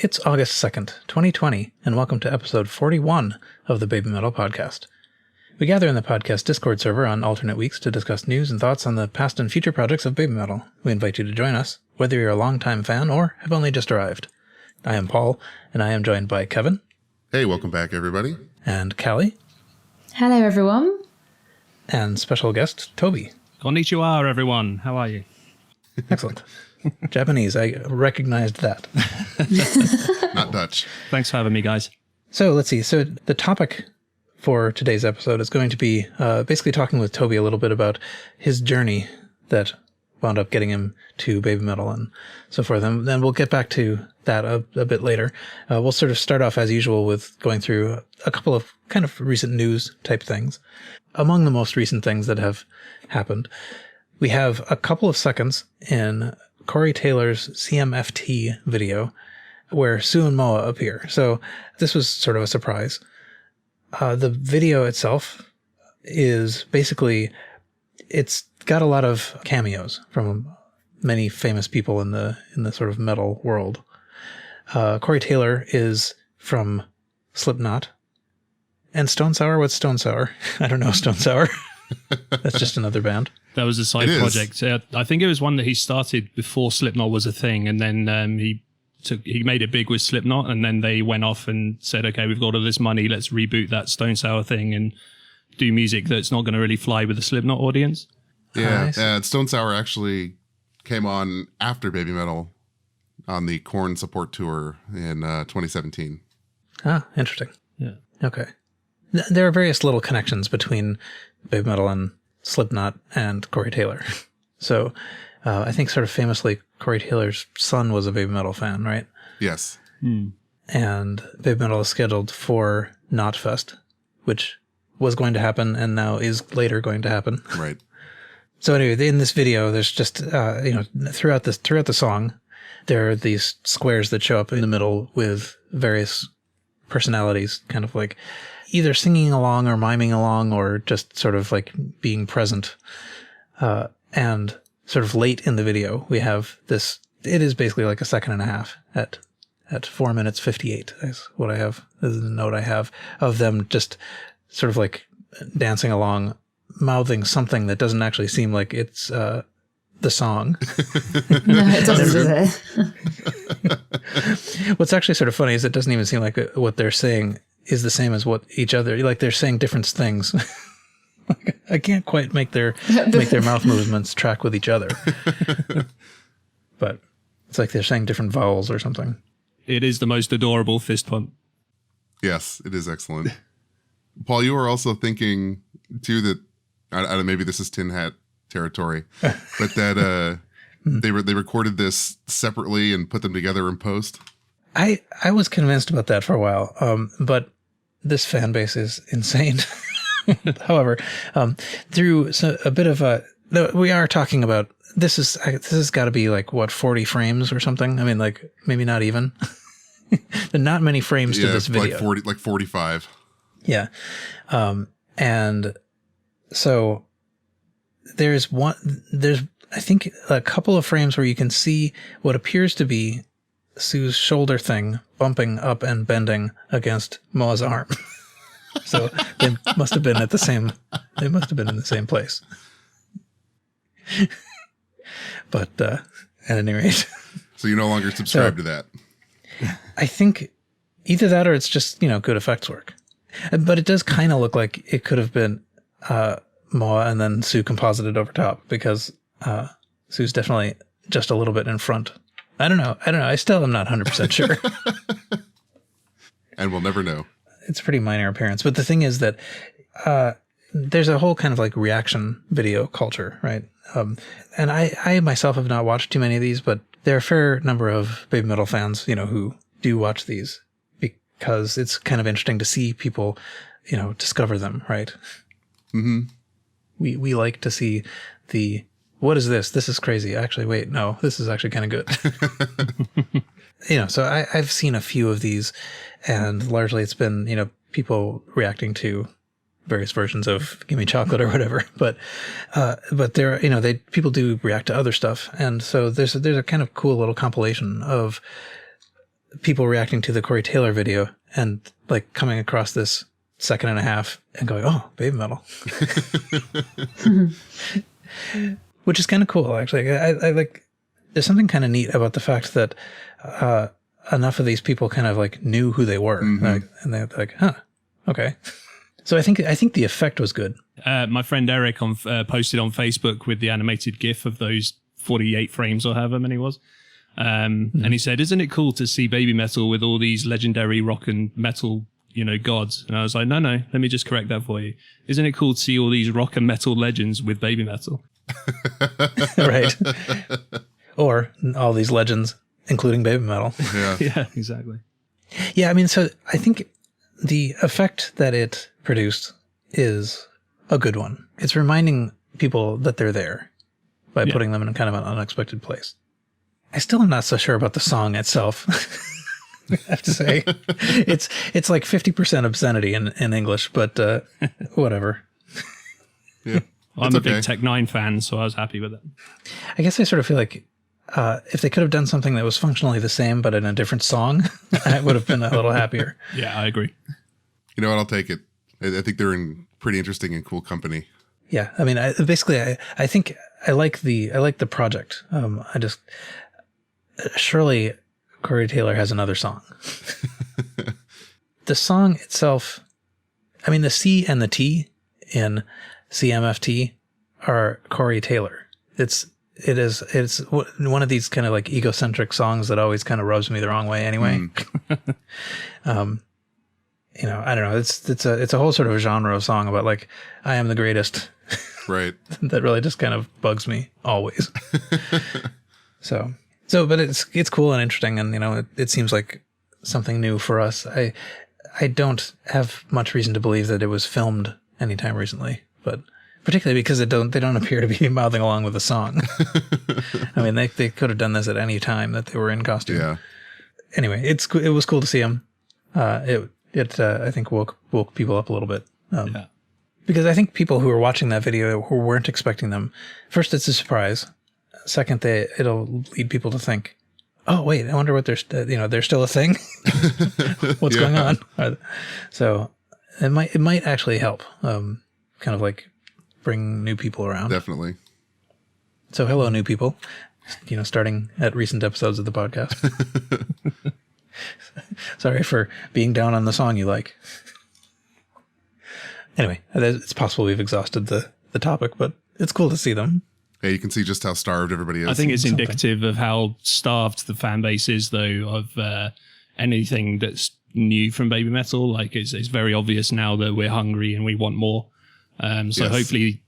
It's August 2nd, 2020, and welcome to episode 41 of the Baby Metal podcast. We gather in the podcast Discord server on alternate weeks to discuss news and thoughts on the past and future projects of Baby Metal. We invite you to join us, whether you're a longtime fan or have only just arrived. I am Paul, and I am joined by Kevin. Hey, welcome back, everybody. And Callie. Hello, everyone. And special guest, Toby. Konnichiwa, everyone. How are you? Excellent. Japanese, I recognized that. Not Dutch. Thanks for having me, guys. So let's see. So the topic for today's episode is going to be basically talking with Toby a little bit about his journey that wound up getting him to Baby Metal and so forth. And then we'll get back to that a bit later. We'll sort of start off as usual with going through a couple of kind of recent news type things. Among the most recent things that have happened, we have a couple of seconds in Corey Taylor's CMFT video where Sue and Moa appear. So this was sort of a surprise. The video itself is basically, it's got a lot of cameos from many famous people in the sort of metal world. Corey Taylor is from Slipknot. And Stone Sour? What's Stone Sour? I don't know Stone Sour. That's just another band. That was a side project. I think it was one that he started before Slipknot was a thing, and then he made it big with Slipknot, and then they went off and said, okay, we've got all this money, let's reboot that Stone Sour thing and do music that's not going to really fly with the Slipknot audience. Yeah, Stone Sour actually came on after Baby Metal on the Korn support tour in 2017. Ah, interesting. Yeah. Okay. There are various little connections between Baby Metal and Slipknot and Corey Taylor. So I think sort of famously Corey Taylor's son was a Baby Metal fan, right? Yes. And Baby Metal is scheduled for Knotfest, which was going to happen and now is later going to happen. Right. So anyway, in this video, there's just, throughout the song, there are these squares that show up in the middle with various personalities, kind of like either singing along or miming along or just sort of like being present. And sort of late in the video, we have this, it is basically like a second and a half at 4 minutes 58 is what I have, is the note I have of them just sort of like dancing along, mouthing something that doesn't actually seem like it's the song. No, it doesn't, does it? What's actually sort of funny is it doesn't even seem like what they're saying is the same as what each other, like they're saying different things. I can't quite make their mouth movements track with each other. But it's like they're saying different vowels or something. It is the most adorable fist pump. Yes, it is excellent. Paul, you were also thinking too that I don't, maybe this is tin hat territory, but that they recorded this separately and put them together in post. I was convinced about that for a while, but this fan base is insane. However, through a bit of we are talking about this has got to be like what 40 frames or something. I mean, like maybe not even. There are not many frames to this video. Like 45. Yeah, and so there's I think a couple of frames where you can see what appears to be Sue's shoulder thing bumping up and bending against Moa's arm. So they must have been in the same place. But at any rate. So you no longer subscribe to that. I think either that or it's just, good effects work. But it does kind of look like it could have been Moa and then Sue composited over top because Sue's definitely just a little bit in front. I don't know. I still am not 100% sure. And we'll never know. It's a pretty minor appearance. But the thing is that there's a whole kind of like reaction video culture, right? And I myself have not watched too many of these, but there are a fair number of Baby Metal fans, who do watch these because it's kind of interesting to see people, discover them, right? Mm-hmm. We like to see what is this? This is crazy. Actually, wait, no, this is actually kind of good. So I've seen a few of these, and largely it's been, people reacting to various versions of Gimme Chocolate or whatever. But there, people do react to other stuff. And so there's a kind of cool little compilation of people reacting to the Corey Taylor video and like coming across this second and a half and going, oh, Baby Metal. Which is kind of cool, actually. I like, there's something kind of neat about the fact that enough of these people kind of like knew who they were. Like, and they're like, huh, okay. So I think the effect was good. My friend Eric posted on Facebook with the animated GIF of those 48 frames or however many it was. And he said, isn't it cool to see Baby Metal with all these legendary rock and metal, gods? And I was like, no, let me just correct that for you. Isn't it cool to see all these rock and metal legends with Baby Metal? Right. Or all these legends, including Baby Metal. Yeah. Yeah, exactly. Yeah, I mean, so I think the effect that it produced is a good one. It's reminding people that they're there by putting them in kind of an unexpected place. I still am not so sure about the song itself. I have to say, it's like 50% obscenity in English, but whatever. Yeah. Well, I'm a big Tech 9 fan, so I was happy with it. I guess I sort of feel like if they could have done something that was functionally the same but in a different song, I would have been a little happier. Yeah, I agree. You know what? I'll take it. I think they're in pretty interesting and cool company. Yeah, I mean, I think I like the project. I just surely Corey Taylor has another song. The song itself, I mean, the C and the T in CMFT are Corey Taylor. It's one of these kind of like egocentric songs that always kind of rubs me the wrong way anyway. I don't know. It's a whole sort of genre of song about like, I am the greatest. Right. That really just kind of bugs me always. So, but it's cool and interesting. And, it seems like something new for us. I don't have much reason to believe that it was filmed anytime recently, but particularly because they don't appear to be mouthing along with the song. I mean, they could have done this at any time that they were in costume. Yeah. Anyway, it was cool to see them. It I think woke people up a little bit. Yeah. Because I think people who were watching that video who weren't expecting them, first, it's a surprise. Second, it'll lead people to think, oh, wait, I wonder what they're still a thing. What's going on? So it might actually help, kind of like bring new people around. Definitely. So hello, new people, starting at recent episodes of the podcast. Sorry for being down on the song you like. Anyway, it's possible we've exhausted the topic, but it's cool to see them. Yeah, you can see just how starved everybody is. I think it's indicative of how starved the fan base is, though, of anything that's new from Baby Metal. Like, it's very obvious now that we're hungry and we want more. So hopefully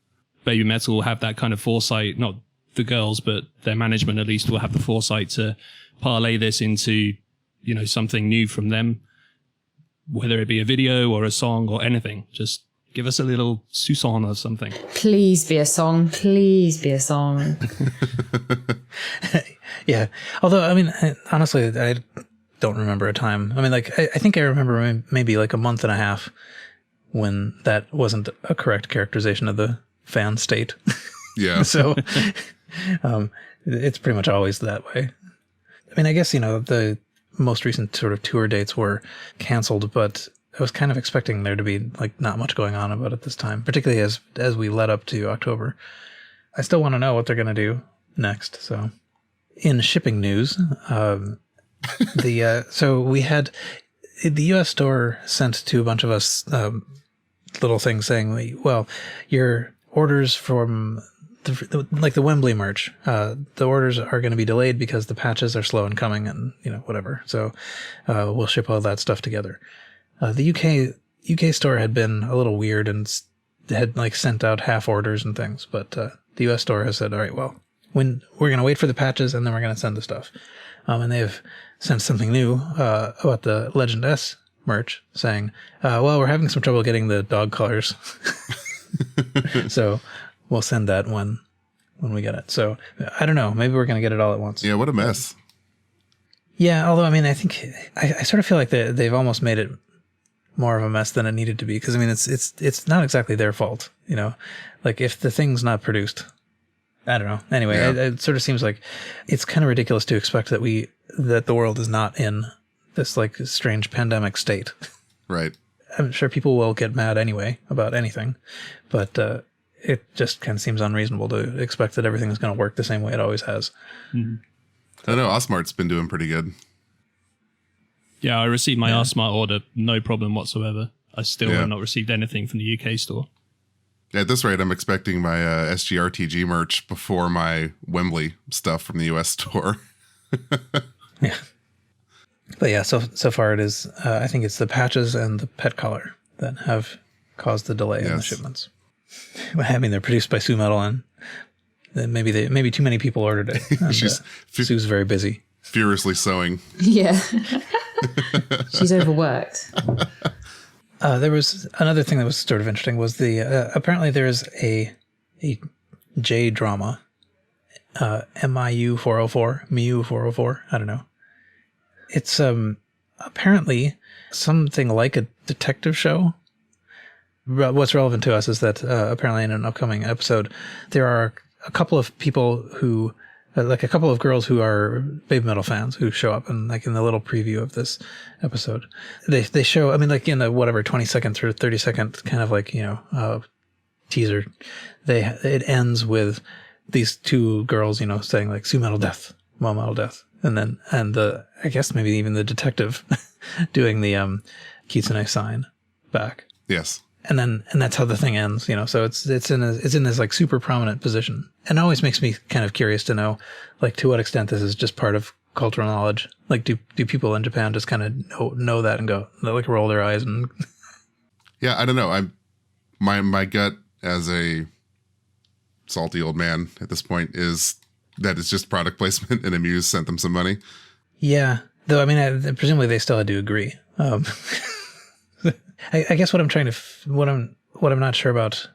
Baby Metal will have that kind of foresight, not the girls, but their management at least will have the foresight to parlay this into, something new from them, whether it be a video or a song or anything. Just give us a little Susan or something. Please be a song. Please be a song. Yeah. Although, I mean, honestly, I don't remember a time. I mean, like, I think I remember maybe like a month and a half when that wasn't a correct characterization of the fan state. Yeah. So it's pretty much always that way. I mean, I guess, the most recent sort of tour dates were canceled, but I was kind of expecting there to be like not much going on about it this time, particularly as we led up to October. I still want to know what they're going to do next. So in shipping news, so we had the US store sent to a bunch of us little things saying, well, your orders from the Wembley merch, the orders are going to be delayed because the patches are slow in coming and, whatever. So we'll ship all that stuff together. The UK store had been a little weird and had like sent out half orders and things, but the US store has said, all right, well, when we're going to wait for the patches and then we're going to send the stuff. And they've sent something new about the Legend S merch saying, well, we're having some trouble getting the dog colors. So we'll send that when we get it. So I don't know. Maybe we're going to get it all at once. Yeah, what a mess. Yeah, although, I mean, I think I sort of feel like they've almost made it more of a mess than it needed to be. Because, I mean, it's not exactly their fault, Like, if the thing's not produced, I don't know. Anyway, it sort of seems like it's kind of ridiculous to expect that the world is not in this like strange pandemic state. Right. I'm sure people will get mad anyway about anything, but it just kind of seems unreasonable to expect that everything is going to work the same way it always has. I know Osmart's been doing pretty good. Yeah, I received my R-Smart order, no problem whatsoever. I still have not received anything from the UK store. At this rate, I'm expecting my SGRTG merch before my Wembley stuff from the US store. Yeah. But yeah, so far it is, I think it's the patches and the pet collar that have caused the delay in the shipments. I mean, they're produced by Sue Metal, and maybe too many people ordered it. And, Sue's very busy. Furiously sewing. Yeah. She's overworked. There was another thing that was sort of interesting was the apparently there is a J drama, MIU 404, MIU 404. I don't know. It's apparently something like a detective show. What's relevant to us is that apparently in an upcoming episode, there are a couple of people who, like a couple of girls who are Baby Metal fans who show up, and like in the little preview of this episode, they show, I mean, like in the whatever 20-second or 30-second kind of like, teaser, it ends with these two girls, saying like Sue Metal death, Mo Metal death. And I guess maybe even the detective doing the Kitsune sign back. Yes. And that's how the thing ends, so it's in this like super prominent position. And it always makes me kind of curious to know, like, to what extent this is just part of cultural knowledge. Like, do people in Japan just kind of know that and go, they like roll their eyes and Yeah, I don't know. My gut as a salty old man at this point is that it's just product placement and Amuse sent them some money. Yeah. Though, I mean, presumably they still had to agree. I guess what I'm not sure about,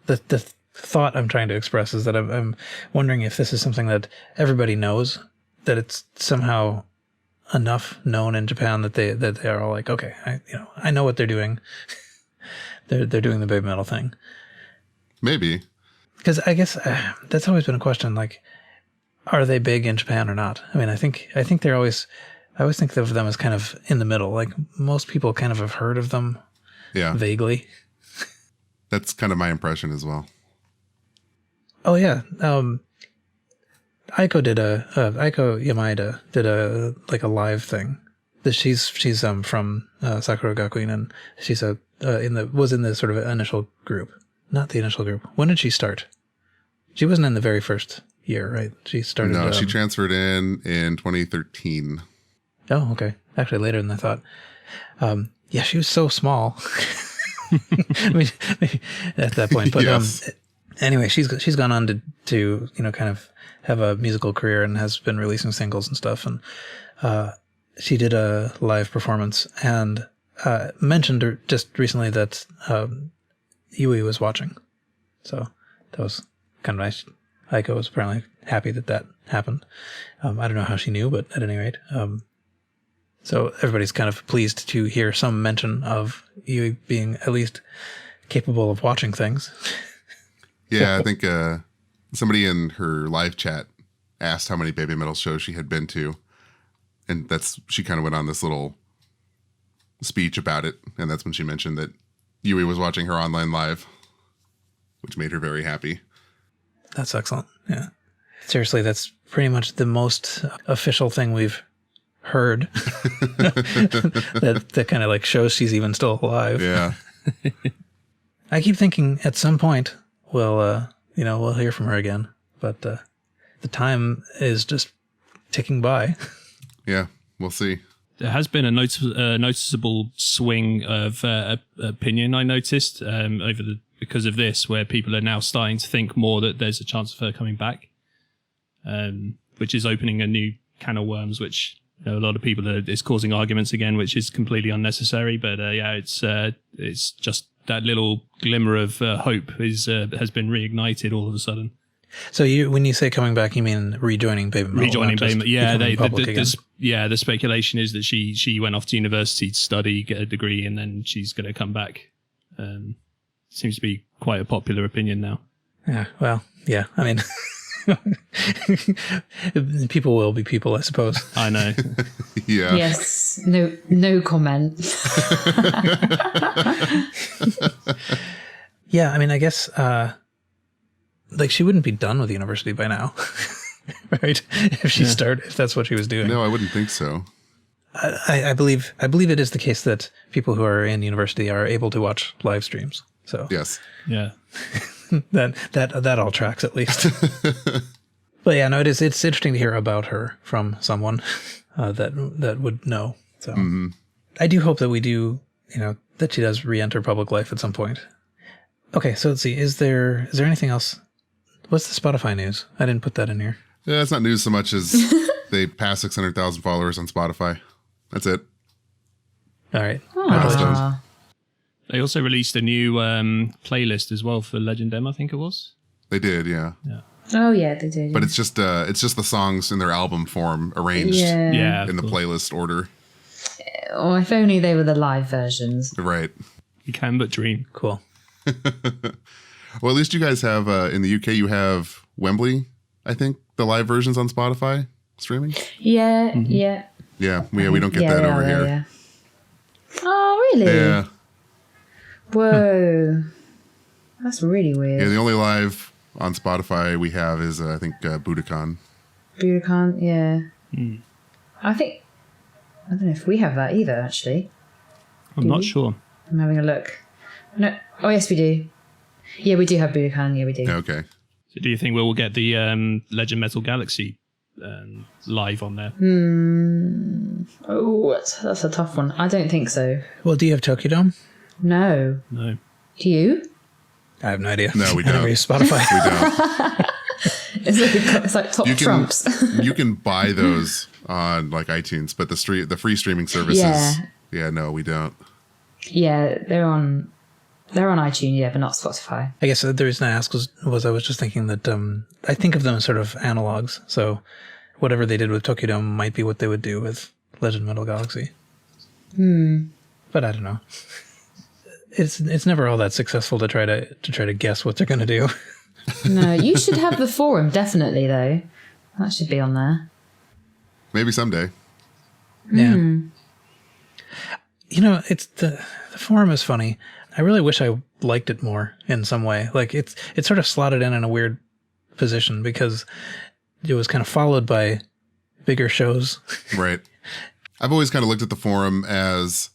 the thought I'm trying to express is that I'm wondering if this is something that everybody knows, that it's somehow enough known in Japan that they are all like, okay, I know what they're doing. they're doing the Baby Metal thing. Maybe. Because I guess that's always been a question, like, are they big in Japan or not? I mean, I think they're always, I always think of them as kind of in the middle. Like, most people kind of have heard of them. Yeah. Vaguely. That's kind of my impression as well. Oh yeah. Aiko Yamaida did a live thing. She's from Sakura Gakuin, and she's was in the sort of initial group. Not the initial group. When did she start? She wasn't in the very first year, right? She started. No, she transferred in 2013. Oh, okay. Actually, later than I thought. Yeah, she was so small. I mean, maybe at that point, but yes. Anyway, she's gone on to kind of have a musical career and has been releasing singles and stuff. And she did a live performance and mentioned just recently that Yui was watching. So that was kind of nice. Aiko was apparently happy that happened. I don't know how she knew, but at any rate. So everybody's kind of pleased to hear some mention of you being at least capable of watching things. Yeah, I think somebody in her live chat asked how many Baby Metal shows she had been to. And she kind of went on this little speech about it. And that's when she mentioned that Yui was watching her online live, which made her very happy. That's excellent. Yeah. Seriously, that's pretty much the most official thing we've heard that kind of like shows she's even still alive. Yeah. I keep thinking at some point we'll hear from her again, but the time is just ticking by. Yeah, we'll see. There has been a noticeable swing of opinion, I noticed, because of this, where people are now starting to think more that there's a chance of her coming back, which is opening a new can of worms, which a lot of people is causing arguments again, which is completely unnecessary. But it's just that little glimmer of hope has been reignited all of a sudden. So when you say coming back, you mean rejoining Baby Metal? Rejoining Baby Metal, yeah. The speculation is that she went off to university to study, get a degree, and then she's going to come back. Seems to be quite a popular opinion now. Yeah, well, yeah. I mean, People will be people, I suppose. I know. Yeah. Yes. No comment. Yeah, I mean, I guess like she wouldn't be done with university by now, right? If she started, if that's what she was doing. No, I wouldn't think so. I believe it is the case that people who are in university are able to watch live streams. So Yes. Yeah. that all tracks at least. But yeah, no, it's interesting to hear about her from someone that would know. So I do hope that we do, that she does re-enter public life at some point. Okay, so let's see. Is there anything else? What's the Spotify news? I didn't put that in here. Yeah, it's not news so much as they passed 600,000 followers on Spotify. That's it. All right. Aw. They also released a new playlist as well for Legend M, I think it was. They did, yeah. Oh yeah, they did. But it's just the songs in their album form arranged Yeah. in the playlist order. Oh, if only they were the live versions. Right. You can but dream. Cool. Well, at least you guys have in the UK you have Wembley, I think, the live versions on Spotify streaming. Yeah, yeah. Yeah, we don't get that they over are, here. yeah. Oh, really? Yeah. Whoa. That's really weird. Yeah, the only live on Spotify we have is I think Budokan. Budokan, yeah. I don't know if we have that either, actually. I'm not sure. I'm having a look. No. Oh, yes, we do. Yeah, we do have Budokan. Yeah, we do. Yeah, okay. So do you think we'll get the Legend Metal Galaxy live on there? Oh, that's a tough one. I don't think so. Well, do you have Tokyo Dome? No. No. Do you? I have no idea. No, we I never don't. use Spotify. We don't. It's like top trumps. You can buy those on like iTunes, but the free streaming services. Yeah, no, we don't. Yeah, they're on iTunes, yeah, but not Spotify. I guess the reason I asked was I was just thinking that I think of them as sort of analogs. So whatever they did with Tokyo Dome might be what they would do with Legend Metal Galaxy. But I don't know. It's never all that successful to try to guess what they're going to do. No, you should have the forum, definitely, though. That should be on there. Maybe someday. Yeah. It's the forum is funny. I really wish I liked it more in some way. Like it's sort of slotted in a weird position because it was kind of followed by bigger shows. Right. I've always kind of looked at the forum as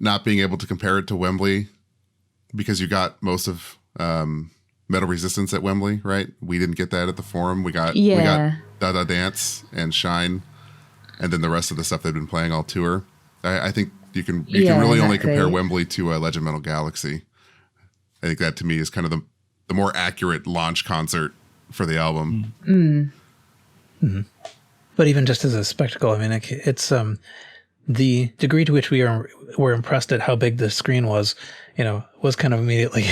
not being able to compare it to Wembley because you got most of Metal Resistance at Wembley, right? We didn't get that at the forum. We got Dada Dance and Shine, and then the rest of the stuff they've been playing all tour. I think you can really only compare Wembley to Legend Metal Galaxy. I think that to me is kind of the more accurate launch concert for the album. But even just as a spectacle, I mean, it's the degree to which we were impressed at how big the screen was, was kind of immediately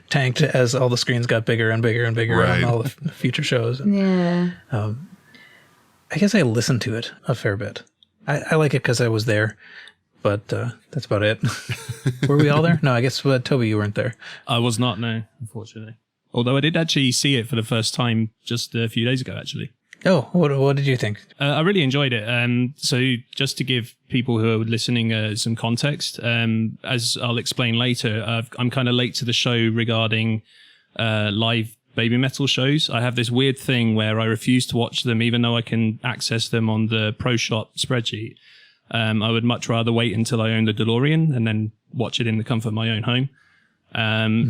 tanked as all the screens got bigger and bigger and bigger on all the future shows. Yeah. I guess I listened to it a fair bit. I like it because I was there, but that's about it. Were we all there? No, I guess Toby, you weren't there. I was not, no, unfortunately. Although I did actually see it for the first time just a few days ago, actually. Oh, what did you think? I really enjoyed it. So just to give people who are listening some context, as I'll explain later, I'm kind of late to the show regarding live baby metal shows. I have this weird thing where I refuse to watch them even though I can access them on the ProShot spreadsheet. I would much rather wait until I own the DeLorean and then watch it in the comfort of my own home.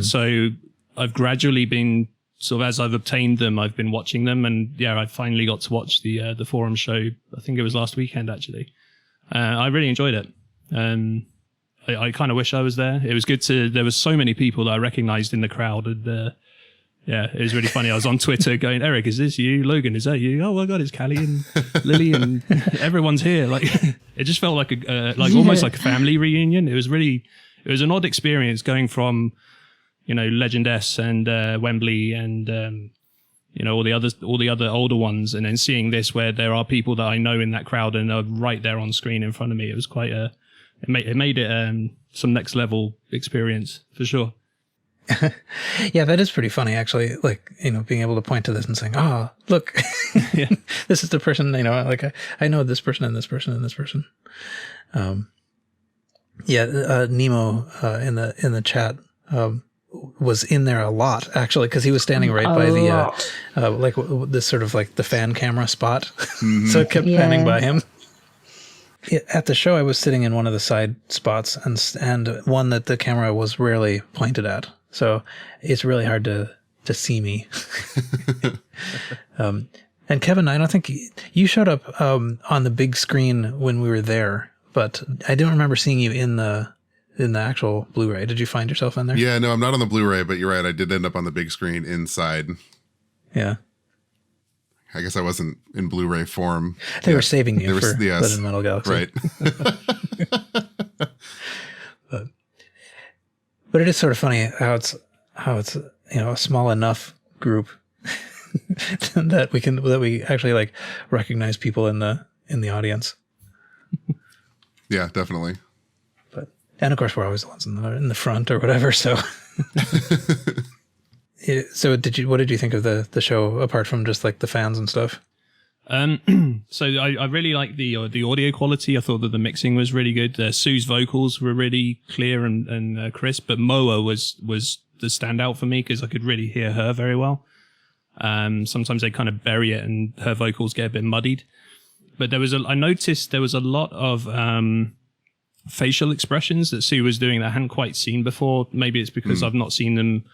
So I've gradually been sort of, as I've obtained them, I've been watching them, and I finally got to watch the forum show. I think it was last weekend actually. I really enjoyed it. I kind of wish I was there. It was good there was so many people that I recognized in the crowd, and it was really funny. I was on Twitter going, Eric, is this you? Logan, is that you? Oh my God, it's Callie and Lily and everyone's here. Like, it just felt like almost like a family reunion. It was an odd experience going from, Legend S and Wembley and all the other older ones, and then seeing this where there are people that I know in that crowd and are right there on screen in front of me. It was quite it made it some next level experience for sure. Yeah, that is pretty funny, actually. Like, being able to point to this and saying, "Oh, look, this is the person." Like I know this person and this person and this person. Nemo in the chat was in there a lot, actually, because he was standing right by the like this sort of like the fan camera spot, so it kept panning by him. At the show, I was sitting in one of the side spots and one that the camera was rarely pointed at. So it's really hard to see me. And Kevin, I don't think you showed up on the big screen when we were there, but I don't remember seeing you in the actual Blu-ray. Did you find yourself in there? Yeah, no, I'm not on the Blu-ray, but you're right. I did end up on the big screen inside. Yeah. I guess I wasn't in Blu-ray form. They were saving you for Legend Metal Galaxy. Right. But it is sort of funny how it's a small enough group that we actually like recognize people in the audience. Yeah, definitely. And of course we're always the ones in the front or whatever, so So what did you think of the show apart from just like the fans and stuff? So I really liked the audio quality. I thought that the mixing was really good. Sue's vocals were really clear and crisp, but Moa was the standout for me because I could really hear her very well. Sometimes they kind of bury it and her vocals get a bit muddied. But I noticed there was a lot of facial expressions that Sue was doing that I hadn't quite seen before. Maybe it's because I've not seen them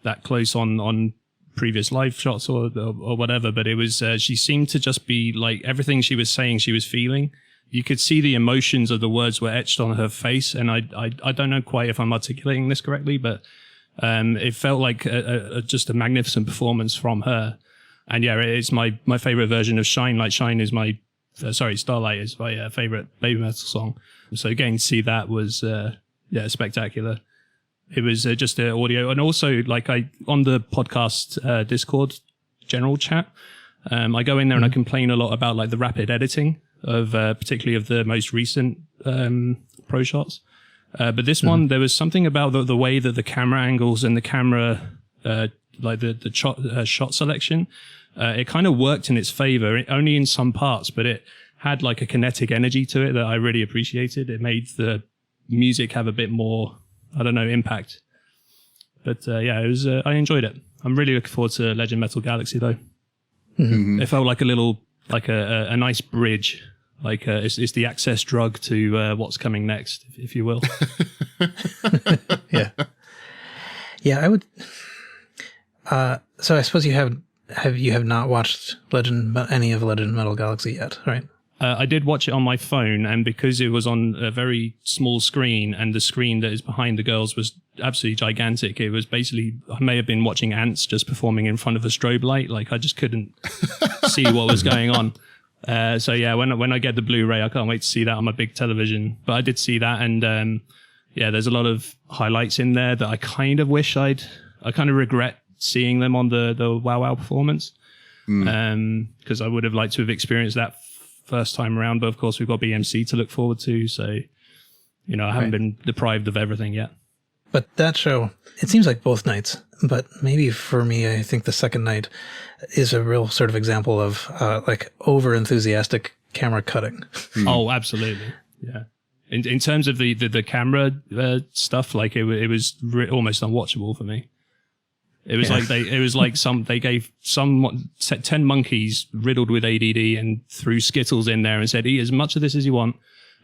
that close on previous live shots or whatever, but it was she seemed to just be like everything she was saying she was feeling. You could see the emotions of the words were etched on her face, and I don't know quite if I'm articulating this correctly, but it felt like just a magnificent performance from her. And yeah, it's my favorite version of Shine. Like Shine is my Starlight is my favorite BABYMETAL song. So again, to see that was spectacular. It was just audio, and also like on the podcast Discord general chat, I go in there and I complain a lot about like the rapid editing of particularly of the most recent pro shots. But this one, there was something about the way that the camera angles and the camera like the shot selection, it kind of worked in its favor, only in some parts, but it had like a kinetic energy to it that I really appreciated. It made the music have a bit more, I don't know, impact. But it was. I enjoyed it. I'm really looking forward to Legend Metal Galaxy though. It felt like a little, like a nice bridge. Like it's the access drug to what's coming next, if you will. Yeah. I would. So I suppose you have not watched any of Legend Metal Galaxy yet, right? I did watch it on my phone, and because it was on a very small screen, and the screen that is behind the girls was absolutely gigantic, it was basically, I may have been watching ants just performing in front of a strobe light. Like I just couldn't see what was going on. So yeah, when I get the Blu-ray, I can't wait to see that on my big television. But I did see that, and there's a lot of highlights in there that I kind of wish I kind of regret seeing them on the Wow Wow performance, because I would have liked to have experienced that first time around. But of course, we've got BMC to look forward to, so I haven't been deprived of everything yet. But that show, it seems like both nights, but maybe for me, I think the second night is a real sort of example of like over enthusiastic camera cutting. Oh, absolutely, yeah. In terms of the camera stuff, like it was almost unwatchable for me. It was like they gave 10 monkeys riddled with ADD and threw Skittles in there and said, eat as much of this as you want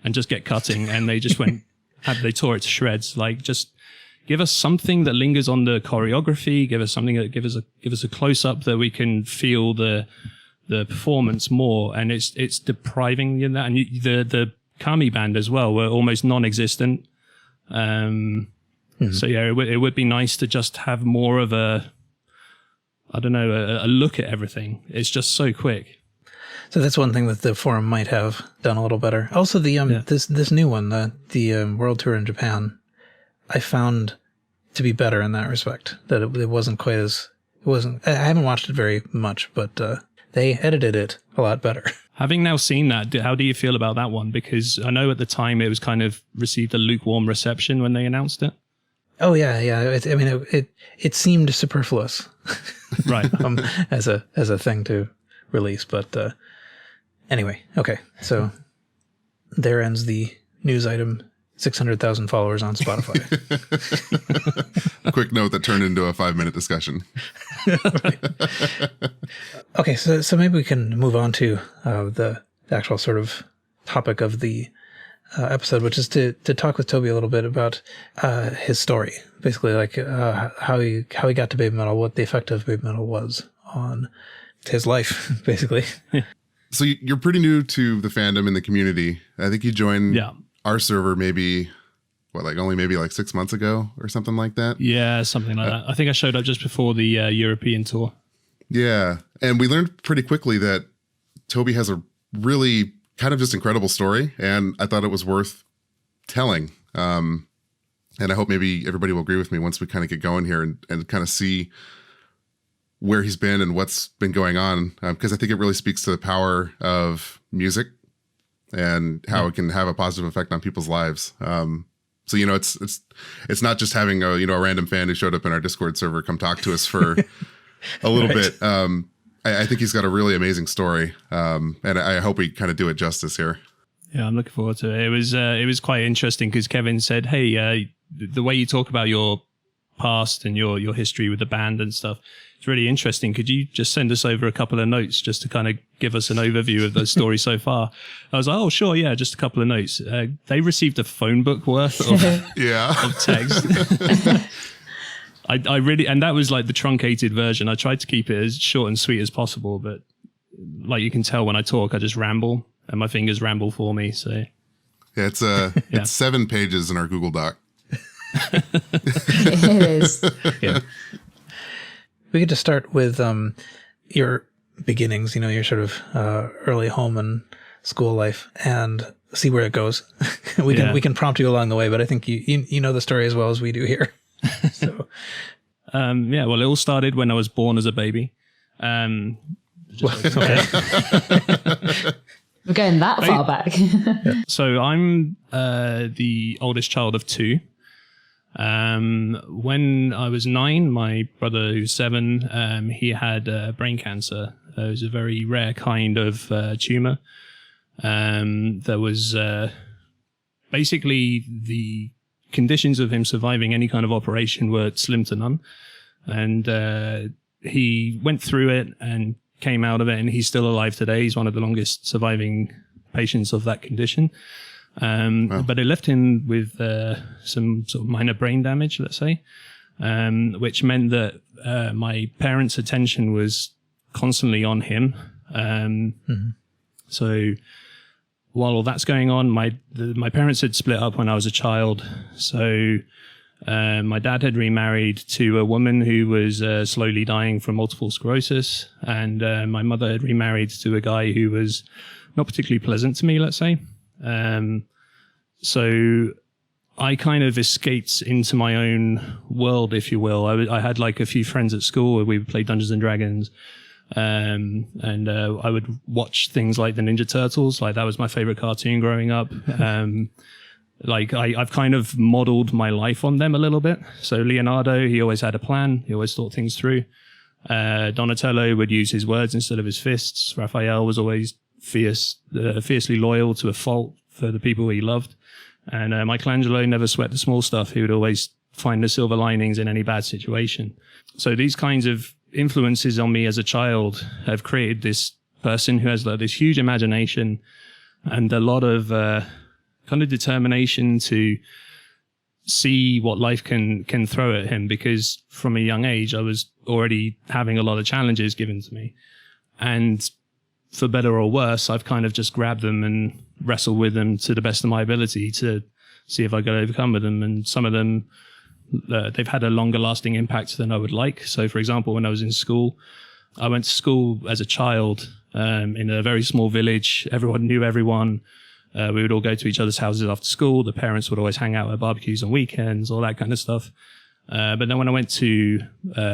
and just get cutting. And they just they tore it to shreds. Like, just give us something that lingers on the choreography. Give us something that give us a close up that we can feel the performance more. And it's depriving you of that. And the Kami band as well were almost non-existent. So yeah, it would be nice to just have more of a look at everything. It's just so quick. So that's one thing that the forum might have done a little better. Also, the this new one, the World Tour in Japan, I found to be better in that respect. That it wasn't quite as I haven't watched it very much, but they edited it a lot better. Having now seen that, how do you feel about that one? Because I know at the time it was kind of received a lukewarm reception when they announced it. Oh yeah, yeah. It seemed superfluous, Right. as a thing to release. But anyway, okay. So there ends the news item. 600,000 followers on Spotify. A quick note that turned into a 5-minute discussion. Okay, so maybe we can move on to the actual sort of topic of the episode, which is to talk with Toby a little bit about his story, basically, like how he got to BABYMETAL, what the effect of BABYMETAL was on his life, basically. So you're pretty new to the fandom and the community. I think you joined our server maybe 6 months ago or something like that. Yeah, something like that. I think I showed up just before the European tour. Yeah, and we learned pretty quickly that Toby has a really kind of just incredible story, and I thought it was worth telling. And I hope maybe everybody will agree with me once we kind of get going here and kind of see where he's been and what's been going on, because I think it really speaks to the power of music and how it can have a positive effect on people's lives. So, it's not just having a random fan who showed up in our Discord server come talk to us for a little bit. I think he's got a really amazing story. And I hope we kind of do it justice here. Yeah, I'm looking forward to it. It was quite interesting because Kevin said, hey, the way you talk about your past and your history with the band and stuff, it's really interesting. Could you just send us over a couple of notes just to kind of give us an overview of the story so far? I was like, oh, sure, yeah, just a couple of notes. They received a phone book worth of, of text. I really, and that was like the truncated version. I tried to keep it as short and sweet as possible, but like you can tell when I talk, I just ramble and my fingers ramble for me. So yeah, it's 7 pages in our Google Doc. It is. Yeah. We could just start with your beginnings, your sort of early home and school life, and see where it goes. We can prompt you along the way, but I think you know the story as well as we do here. So, well, it all started when I was born as a baby. We're going that far back. So I'm the oldest child of 2. When I was 9, my brother, who's 7, he had brain cancer. It was a very rare kind of tumor. There was basically the conditions of him surviving any kind of operation were slim to none. And he went through it and came out of it, and he's still alive today. He's one of the longest surviving patients of that condition. Wow. But it left him with some sort of minor brain damage, let's say, which meant that my parents' attention was constantly on him. So while all that's going on, my parents had split up when I was a child. So my dad had remarried to a woman who was slowly dying from multiple sclerosis, and my mother had remarried to a guy who was not particularly pleasant to me, let's say. So I kind of escaped into my own world, if you will. I had like a few friends at school where we would play Dungeons and Dragons. And I would watch things like the Ninja Turtles. Like that was my favorite cartoon growing up. Like I've kind of modeled my life on them a little bit. So Leonardo, he always had a plan. He always thought things through. Donatello would use his words instead of his fists. Raphael was always fiercely loyal to a fault for the people he loved. And Michelangelo never sweat the small stuff. He would always find the silver linings in any bad situation. So these kinds of influences on me as a child have created this person who has like this huge imagination and a lot of kind of determination to see what life can throw at him, because from a young age I was already having a lot of challenges given to me, and for better or worse I've kind of just grabbed them and wrestled with them to the best of my ability to see if I could overcome with them. And some of them they've had a longer lasting impact than I would like. So for example, when I was in school, I went to school as a child in a very small village. Everyone knew everyone. We would all go to each other's houses after school. The parents would always hang out at barbecues on weekends, all that kind of stuff. But then when I went to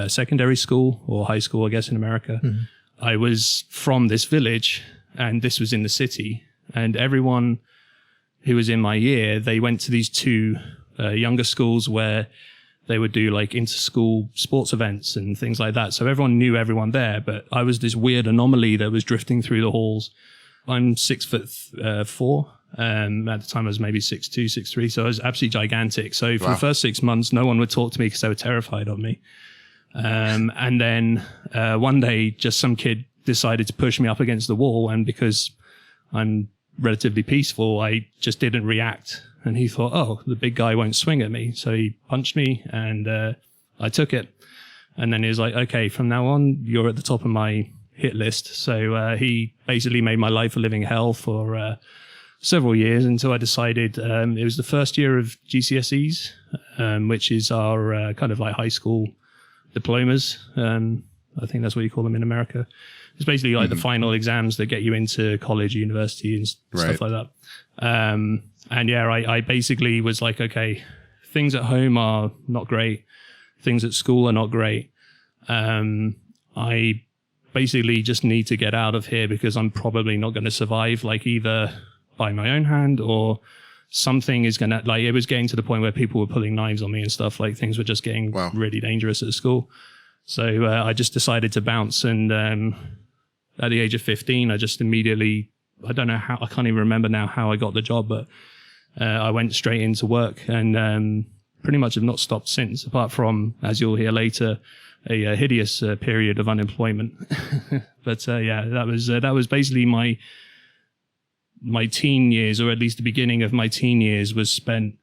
secondary school, or high school, I guess, in America, I was from this village, and this was in the city. And everyone who was in my year, they went to these 2 younger schools where they would do like inter-school sports events and things like that. So everyone knew everyone there, but I was this weird anomaly that was drifting through the halls. I'm 6'4". At the time I was maybe 6'2", 6'3", so I was absolutely gigantic. So for the first 6 months, no one would talk to me because they were terrified of me. And then one day, just some kid decided to push me up against the wall, and because I'm relatively peaceful, I just didn't react. And he thought, oh, the big guy won't swing at me. So he punched me, and I took it. And then he was like, okay, from now on, you're at the top of my hit list. So he basically made my life a living hell for several years until I decided it was the first year of GCSEs, which is our kind of like high school diplomas. I think that's what you call them in America. It's basically like the final exams that get you into college, university, and stuff like that. And yeah, I basically was like, okay, things at home are not great. Things at school are not great. I basically just need to get out of here because I'm probably not going to survive, like either by my own hand or something is going to, like, it was getting to the point where people were pulling knives on me and stuff. Like things were just getting really dangerous at school. So I just decided to bounce. And at the age of 15, I just immediately, I don't know how, I can't even remember now how I got the job, but I went straight into work and pretty much have not stopped since, apart from, as you'll hear later, a hideous period of unemployment. But yeah, that was basically my teen years, or at least the beginning of my teen years, was spent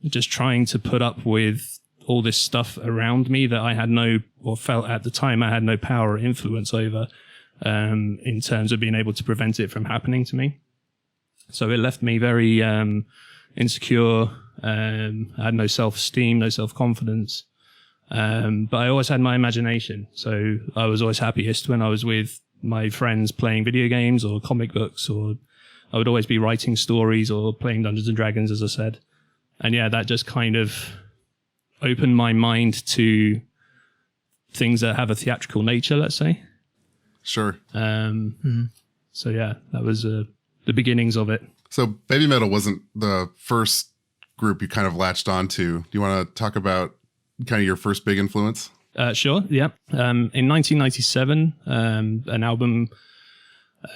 just trying to put up with all this stuff around me that I had no, or felt at the time I had no power or influence over, in terms of being able to prevent it from happening to me. So it left me very insecure. I had no self-esteem, no self-confidence. But I always had my imagination. So I was always happiest when I was with my friends playing video games or comic books, or I would always be writing stories or playing Dungeons and Dragons, as I said. And yeah, that just kind of opened my mind to things that have a theatrical nature, let's say. Sure. So yeah, that was the beginnings of it. So BABYMETAL wasn't the first group you kind of latched onto. Do you want to talk about kind of your first big influence? Sure, yeah. In 1997, an album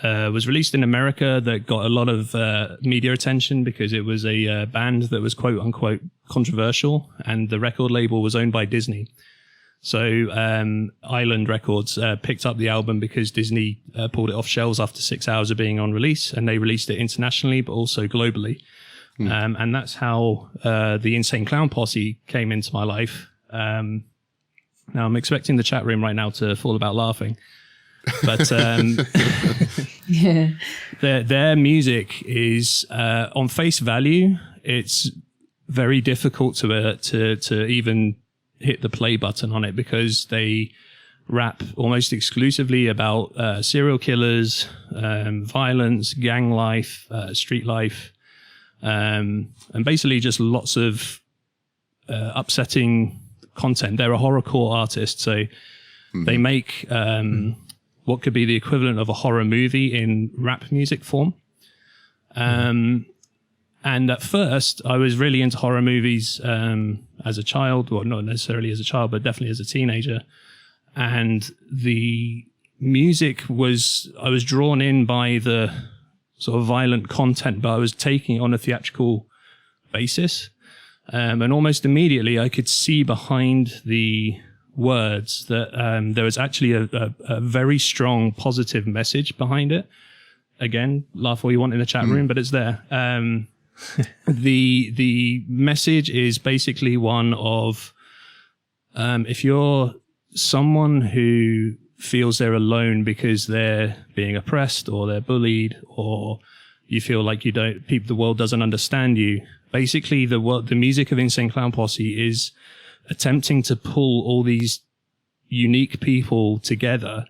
was released in America that got a lot of media attention because it was a band that was quote unquote controversial, and the record label was owned by Disney. So Island Records picked up the album because Disney pulled it off shelves after 6 hours of being on release, and they released it internationally but also globally. And that's how the Insane Clown Posse came into my life. Now I'm expecting the chat room right now to fall about laughing, but Yeah. their music is on face value, it's very difficult to even hit the play button on it, because they rap almost exclusively about serial killers, violence, gang life, street life, and basically just lots of upsetting content. They're a horrorcore artist, so they make what could be the equivalent of a horror movie in rap music form. And at first, I was really into horror movies as a child. Well, not necessarily as a child, but definitely as a teenager. And the music was, I was drawn in by the sort of violent content, but I was taking it on a theatrical basis. And almost immediately, I could see behind the words that there was actually a very strong positive message behind it. Again, laugh all you want in the chat room, but it's there. The message is basically one of if you're someone who feels they're alone because they're being oppressed or they're bullied, or you feel like the world doesn't understand you. Basically, the music of Insane Clown Posse is attempting to pull all these unique people together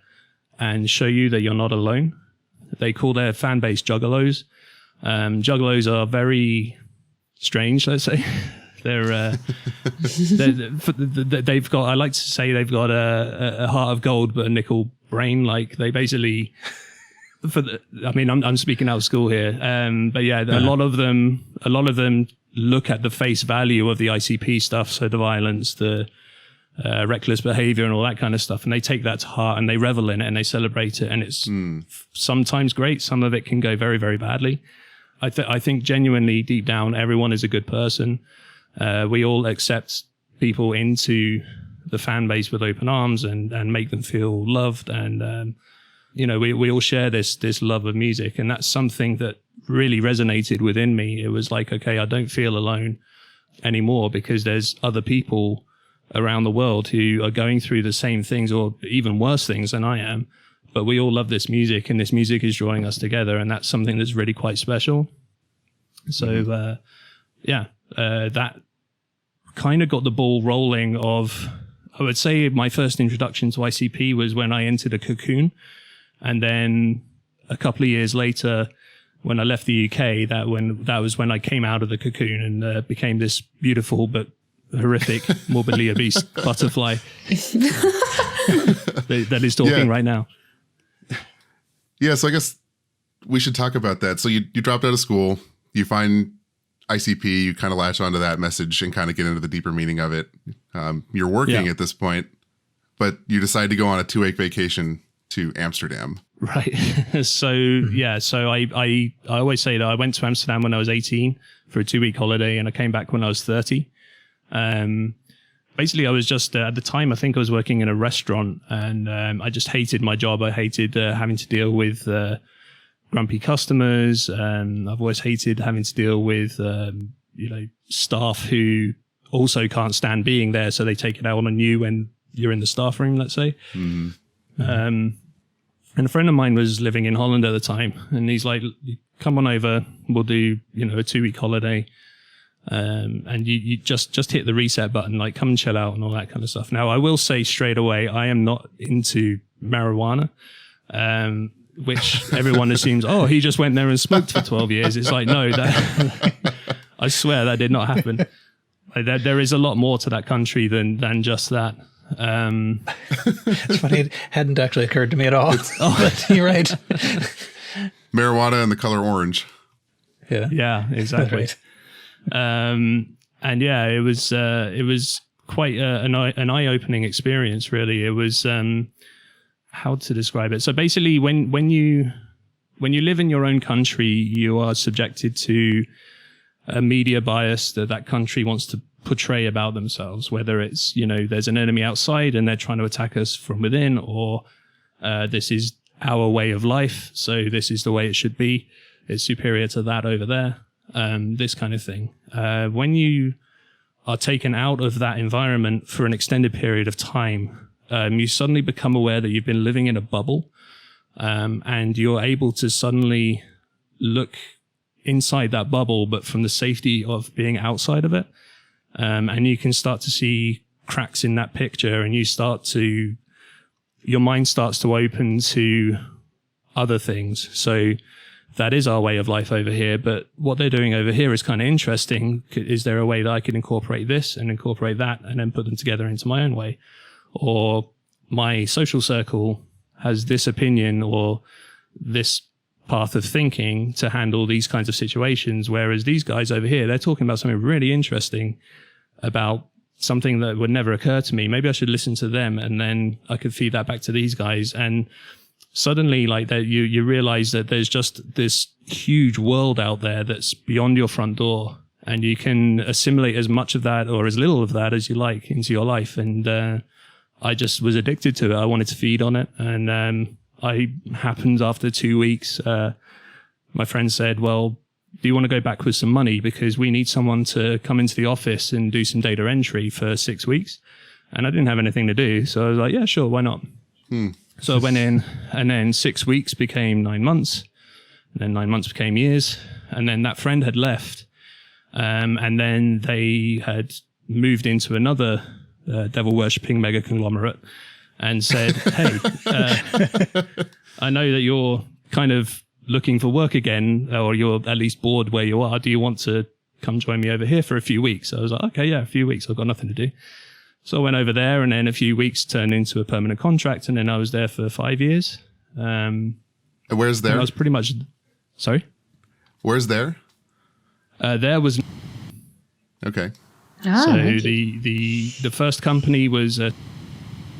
and show you that you're not alone. They call their fan base juggalos. Juggalos are very strange, let's say. They've got, I like to say they've got a heart of gold but a nickel brain. Like they basically, I'm speaking out of school here. But yeah, a lot of them look at the face value of the ICP stuff, so the violence, the reckless behavior and all that kind of stuff, and they take that to heart and they revel in it and they celebrate it, and it's sometimes great. Some of it can go very, very badly. I think genuinely deep down, everyone is a good person. We all accept people into the fan base with open arms and make them feel loved. And, we all share this love of music. And that's something that really resonated within me. It was like, okay, I don't feel alone anymore because there's other people around the world who are going through the same things or even worse things than I am. But we all love this music, and this music is drawing us together. And that's something that's really quite special. So, that kind of got the ball rolling of, I would say my first introduction to ICP was when I entered a Cocoon. And then a couple of years later, when I left the UK, that was when I came out of the Cocoon and became this beautiful but horrific, morbidly obese butterfly that is talking right now. Yeah, so I guess we should talk about that. So you dropped out of school, you find ICP, you kind of latch onto that message and kind of get into the deeper meaning of it. You're working at this point, but you decide to go on a 2-week vacation to Amsterdam. Right. So I always say that I went to Amsterdam when I was 18 for a 2-week holiday, and I came back when I was 30. Basically, I was just, at the time, I think I was working in a restaurant, and I just hated my job. I hated having to deal with grumpy customers. I've always hated having to deal with, staff who also can't stand being there, so they take it out on you when you're in the staff room, let's say. Mm-hmm. And a friend of mine was living in Holland at the time, and he's like, come on over, we'll do, a 2-week holiday. And you just hit the reset button, like come and chill out and all that kind of stuff. Now, I will say straight away, I am not into marijuana, which everyone assumes, oh, he just went there and smoked for 12 years. It's like, no, I swear that did not happen. There is a lot more to that country than just that. It's funny, it hadn't actually occurred to me at all. But you're right. Marijuana and the color orange. Yeah, exactly. Right. And yeah, it was quite an eye-opening experience, really. It was, how to describe it. So basically, when you live in your own country, you are subjected to a media bias that country wants to portray about themselves, whether it's, there's an enemy outside and they're trying to attack us from within, or this is our way of life, so this is the way it should be. It's superior to that over there. This kind of thing. When you are taken out of that environment for an extended period of time, you suddenly become aware that you've been living in a bubble, and you're able to suddenly look inside that bubble, but from the safety of being outside of it. And you can start to see cracks in that picture, and your mind starts to open to other things. So that is our way of life over here, but what they're doing over here is kind of interesting. Is there a way that I could incorporate this and incorporate that and then put them together into my own way? Or my social circle has this opinion or this path of thinking to handle these kinds of situations, whereas these guys over here, they're talking about something really interesting, about something that would never occur to me. Maybe I should listen to them, and then I could feed that back to these guys. And suddenly, like that, you realize that there's just this huge world out there that's beyond your front door, and you can assimilate as much of that or as little of that as you like into your life. And I just was addicted to it. I wanted to feed on it, and I happened after 2 weeks. My friend said, "Well, do you want to go back with some money, because we need someone to come into the office and do some data entry for 6 weeks?" And I didn't have anything to do, so I was like, "Yeah, sure, why not?" So I went in, and then 6 weeks became 9 months, and then 9 months became years, and then that friend had left, and then they had moved into another devil worshipping mega conglomerate, and said, "Hey, I know that you're kind of looking for work again, or you're at least bored where you are. Do you want to come join me over here for a few weeks?" I was like, "Okay, yeah, a few weeks. I've got nothing to do." So I went over there, and then a few weeks turned into a permanent contract, and then I was there for 5 years. And where's there? I was pretty much... Sorry? Where's there? There was... Okay. So the first company was,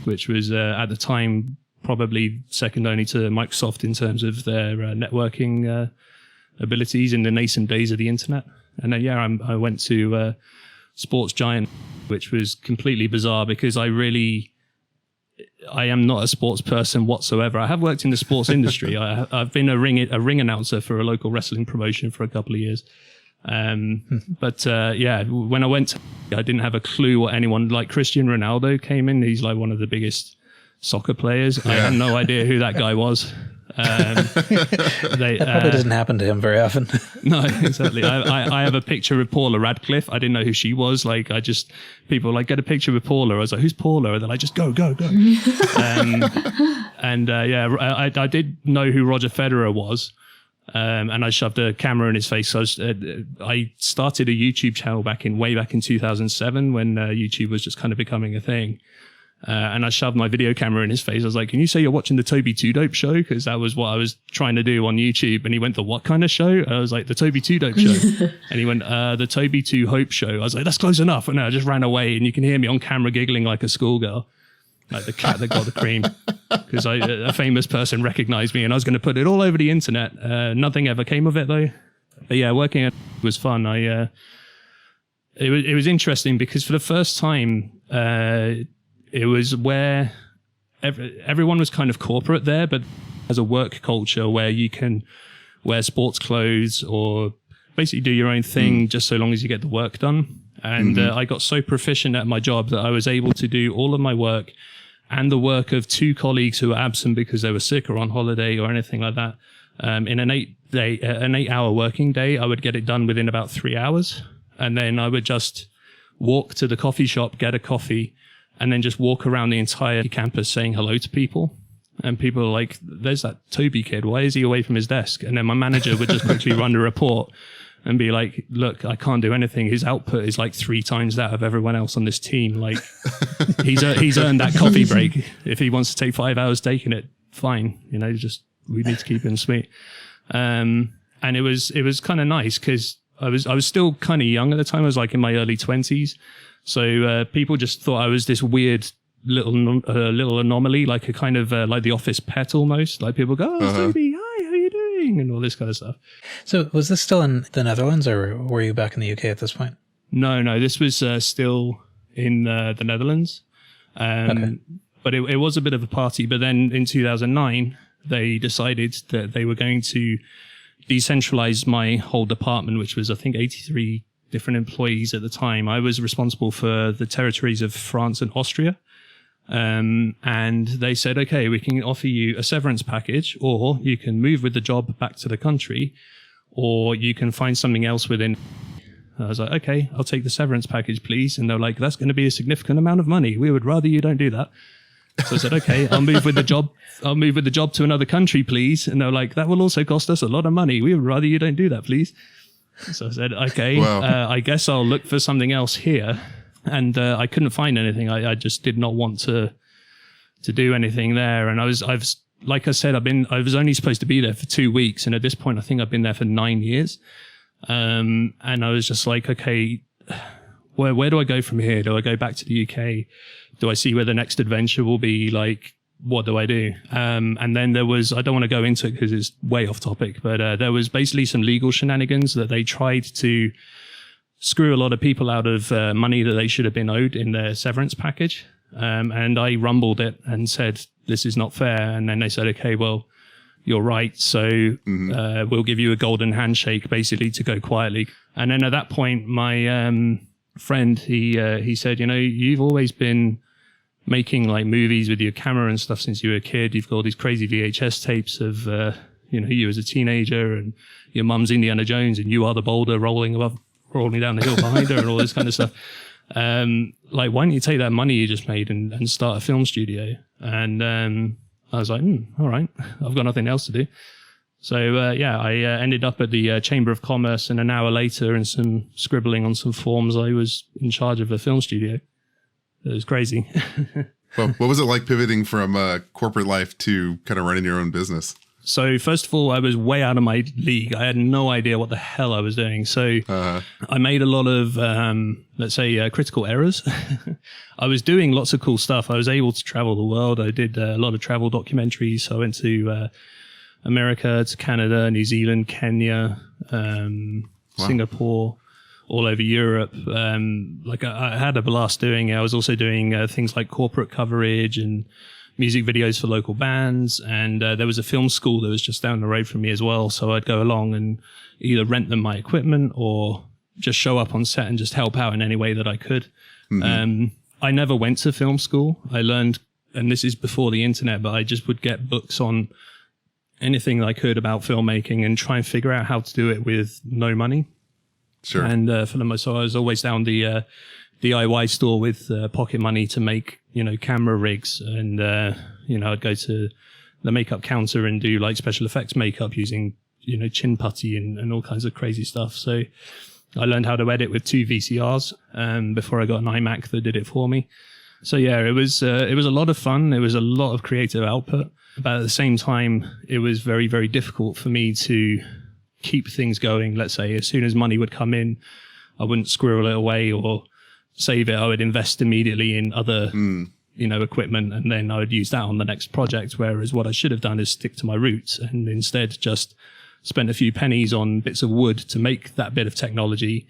which was at the time probably second only to Microsoft in terms of their networking abilities in the nascent days of the internet. And then I went to Sports Giant, which was completely bizarre because I am not a sports person whatsoever. I have worked in the sports industry. I've been a ring announcer for a local wrestling promotion for a couple of years. But when I went, I didn't have a clue what anyone like Cristiano Ronaldo came in. He's like one of the biggest soccer players. Yeah. I had no idea who that guy was. That probably doesn't happen to him very often. No, exactly. I have a picture of Paula Radcliffe. I didn't know who she was. Like, people like, get a picture with Paula. I was like, who's Paula? And they're like, just go. I did know who Roger Federer was. And I shoved a camera in his face. So I started a YouTube channel way back in 2007 when YouTube was just kind of becoming a thing. And I shoved my video camera in his face. I was like, can you say you're watching the Toby Two Dope show? Because that was what I was trying to do on YouTube. And he went, the what kind of show? I was like, the Toby Two Dope show. And he went, the Toby Two Hope show. I was like, that's close enough. And I just ran away. And you can hear me on camera giggling like a schoolgirl, like the cat that got the cream. Because a famous person recognized me and I was going to put it all over the internet. Nothing ever came of it though. But yeah, working at was fun. It was interesting because for the first time, it was where everyone was kind of corporate there, but as a work culture where you can wear sports clothes or basically do your own thing just so long as you get the work done. And I got so proficient at my job that I was able to do all of my work and the work of two colleagues who were absent because they were sick or on holiday or anything like that. In an 8-hour working day, I would get it done within about 3 hours. And then I would just walk to the coffee shop, get a coffee, and then just walk around the entire campus saying hello to people. And people are like, there's that Toby kid. Why is he away from his desk? And then my manager would just quickly run a report and be like, look, I can't do anything. His output is like 3 times that of everyone else on this team. Like he's earned that coffee break. If he wants to take 5 hours taking it, fine. You know, we need to keep him sweet. And it was kind of nice because I was still kind of young at the time. I was like in my early 20s. So people just thought I was this weird little anomaly, like a kind of like the office pet almost. Like people go, oh, Toby, hi, how you doing? And all this kind of stuff. So was this still in the Netherlands or were you back in the UK at this point? No, this was still in the Netherlands. Okay. But it was a bit of a party. But then in 2009, they decided that they were going to decentralize my whole department, which was, I think, 83 different employees at the time. I was responsible for the territories of France and Austria. And they said, okay, we can offer you a severance package, or you can move with the job back to the country, or you can find something else within. I was like, okay, I'll take the severance package, please. And they're like, that's going to be a significant amount of money. We would rather you don't do that. So I said, okay, I'll move with the job. I'll move with the job to another country, please. And they're like, that will also cost us a lot of money. We would rather you don't do that, please. So I said, okay, wow. I guess I'll look for something else here. And I couldn't find anything. I just did not want to do anything there. And like I said, I was only supposed to be there for 2 weeks. And at this point, I think I've been there for 9 years. And I was just like, okay, where do I go from here? Do I go back to the UK? Do I see where the next adventure will be? Like, what do I do? And then there was, I don't want to go into it because it's way off topic, but there was basically some legal shenanigans that they tried to screw a lot of people out of money that they should have been owed in their severance package. And I rumbled it and said, this is not fair. And then they said, okay, well, you're right. So we'll give you a golden handshake basically to go quietly. And then at that point, my friend, he said, you know, you've always been making like movies with your camera and stuff since you were a kid. You've got all these crazy VHS tapes of, you as a teenager and your mum's Indiana Jones and you are the boulder rolling down the hill behind her and all this kind of stuff. Like, why don't you take that money you just made and start a film studio? And I was like, all right, I've got nothing else to do. So, I ended up at the Chamber of Commerce, and an hour later and some scribbling on some forms, I was in charge of a film studio. It was crazy. Well, what was it like pivoting from corporate life to kind of running your own business? So first of all, I was way out of my league. I had no idea what the hell I was doing. So I made a lot of, let's say, critical errors. I was doing lots of cool stuff. I was able to travel the world. I did a lot of travel documentaries. So I went to America, to Canada, New Zealand, Kenya, Singapore, all over Europe. I had a blast doing it. I was also doing things like corporate coverage and music videos for local bands, and there was a film school that was just down the road from me as well, so I'd go along and either rent them my equipment or just show up on set and just help out in any way that I could. I never went to film school. I learned, and this is before the internet, but I just would get books on anything I could about filmmaking and try and figure out how to do it with no money. Sure. And for the most, so I was always down the DIY store with pocket money to make, camera rigs. And, I'd go to the makeup counter and do like special effects makeup using, chin putty and all kinds of crazy stuff. So I learned how to edit with 2 VCRs before I got an iMac that did it for me. So yeah, it was a lot of fun. It was a lot of creative output. But at the same time, it was very, very difficult for me to keep things going. Let's say as soon as money would come in, I wouldn't squirrel it away or save it. I would invest immediately in other, equipment, and then I would use that on the next project. Whereas what I should have done is stick to my roots and instead just spent a few pennies on bits of wood to make that bit of technology.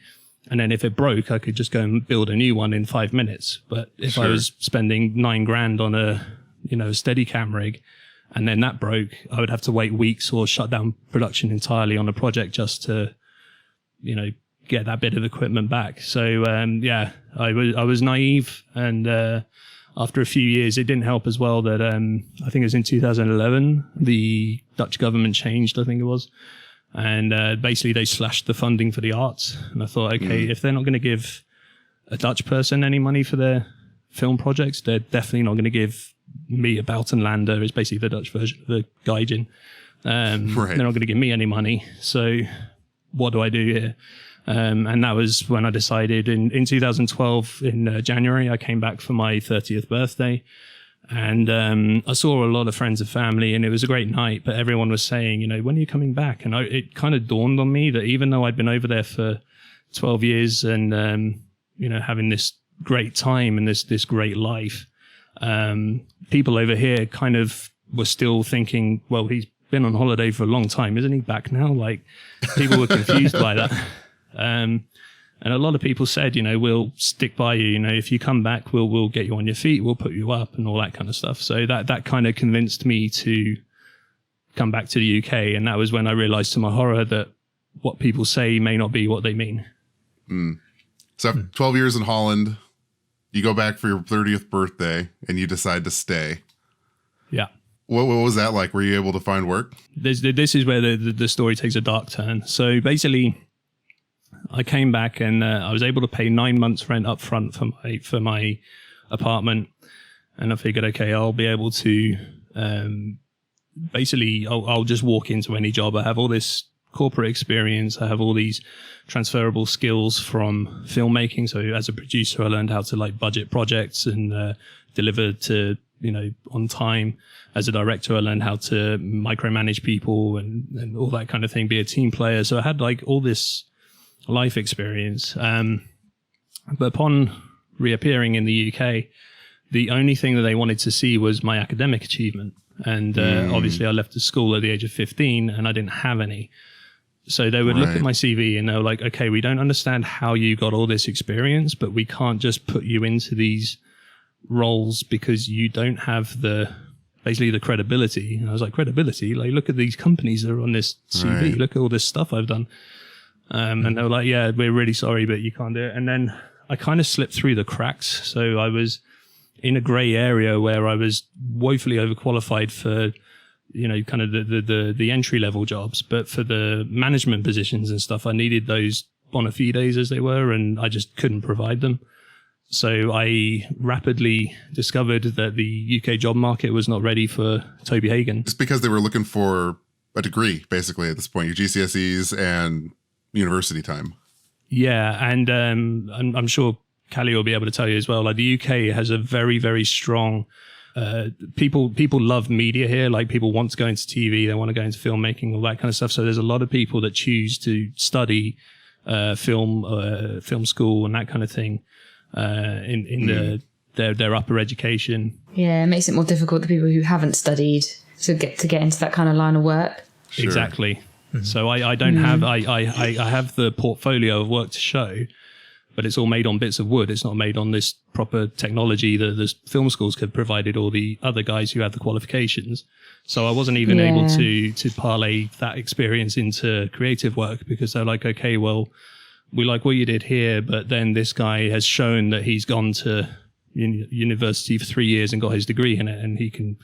And then if it broke, I could just go and build a new one in 5 minutes. But if I was spending $9,000 on a Steadicam rig, and then that broke, I would have to wait weeks or shut down production entirely on a project just to, get that bit of equipment back. So, I was naive. And after a few years, it didn't help as well that I think it was in 2011, the Dutch government changed, I think it was. And basically they slashed the funding for the arts. And I thought, okay, if they're not going to give a Dutch person any money for their film projects, they're definitely not going to give me a Buitenlander, is basically the Dutch version of the Gaijin. They're not going to give me any money. So what do I do here? And that was when I decided in 2012, in January, I came back for my 30th birthday. And I saw a lot of friends and family, and it was a great night. But everyone was saying, when are you coming back? And it kind of dawned on me that even though I'd been over there for 12 years and, having this great time and this great life, people over here kind of were still thinking, well, he's been on holiday for a long time. Isn't he back now? Like, people were confused by that. And a lot of people said, we'll stick by you. If you come back, we'll get you on your feet. We'll put you up and all that kind of stuff. So that kind of convinced me to come back to the UK. And that was when I realized to my horror that what people say may not be what they mean. So after 12 years in Holland, you go back for your 30th birthday and you decide to stay. Yeah. What was that like? Were you able to find work? This is where the story takes a dark turn. So basically, I came back and I was able to pay 9 months rent up front for my apartment. And I figured, okay, I'll be able to, basically, I'll just walk into any job. I have all this corporate experience. I have all these transferable skills from filmmaking. So as a producer, I learned how to budget projects and deliver to, on time. As a director, I learned how to micromanage people and all that kind of thing, be a team player. So I had all this life experience. But upon reappearing in the UK, the only thing that they wanted to see was my academic achievement. And obviously I left the school at the age of 15 and I didn't have any. So they would look at my CV and they were like, okay, we don't understand how you got all this experience, but we can't just put you into these roles because you don't have basically the credibility. And I was like, credibility? Look at these companies that are on this CV. Right. Look at all this stuff I've done. And they were like, yeah, we're really sorry, but you can't do it. And then I kind of slipped through the cracks. So I was in a gray area where I was woefully overqualified for, kind of the entry level jobs. But for the management positions and stuff, I needed those bona fides as they were, and I just couldn't provide them. So I rapidly discovered that the UK job market was not ready for Toby Hagen. It's because they were looking for a degree, basically, at this point, your GCSEs and university time. Yeah, and I'm sure Callie will be able to tell you as well. The UK has a very, very strong people love media here. Like people want to go into TV, they want to go into filmmaking, all that kind of stuff. So there's a lot of people that choose to study film school and that kind of thing in their upper education. Yeah, it makes it more difficult for people who haven't studied to get into that kind of line of work. Sure. Exactly. So I don't have I have the portfolio of work to show, but it's all made on bits of wood. It's not made on this proper technology that the film schools could provided, or the other guys who had the qualifications. So I wasn't even able to parlay that experience into creative work, because they're like, okay, well, we like what you did here, but then this guy has shown that he's gone to university for 3 years and got his degree in it, and he can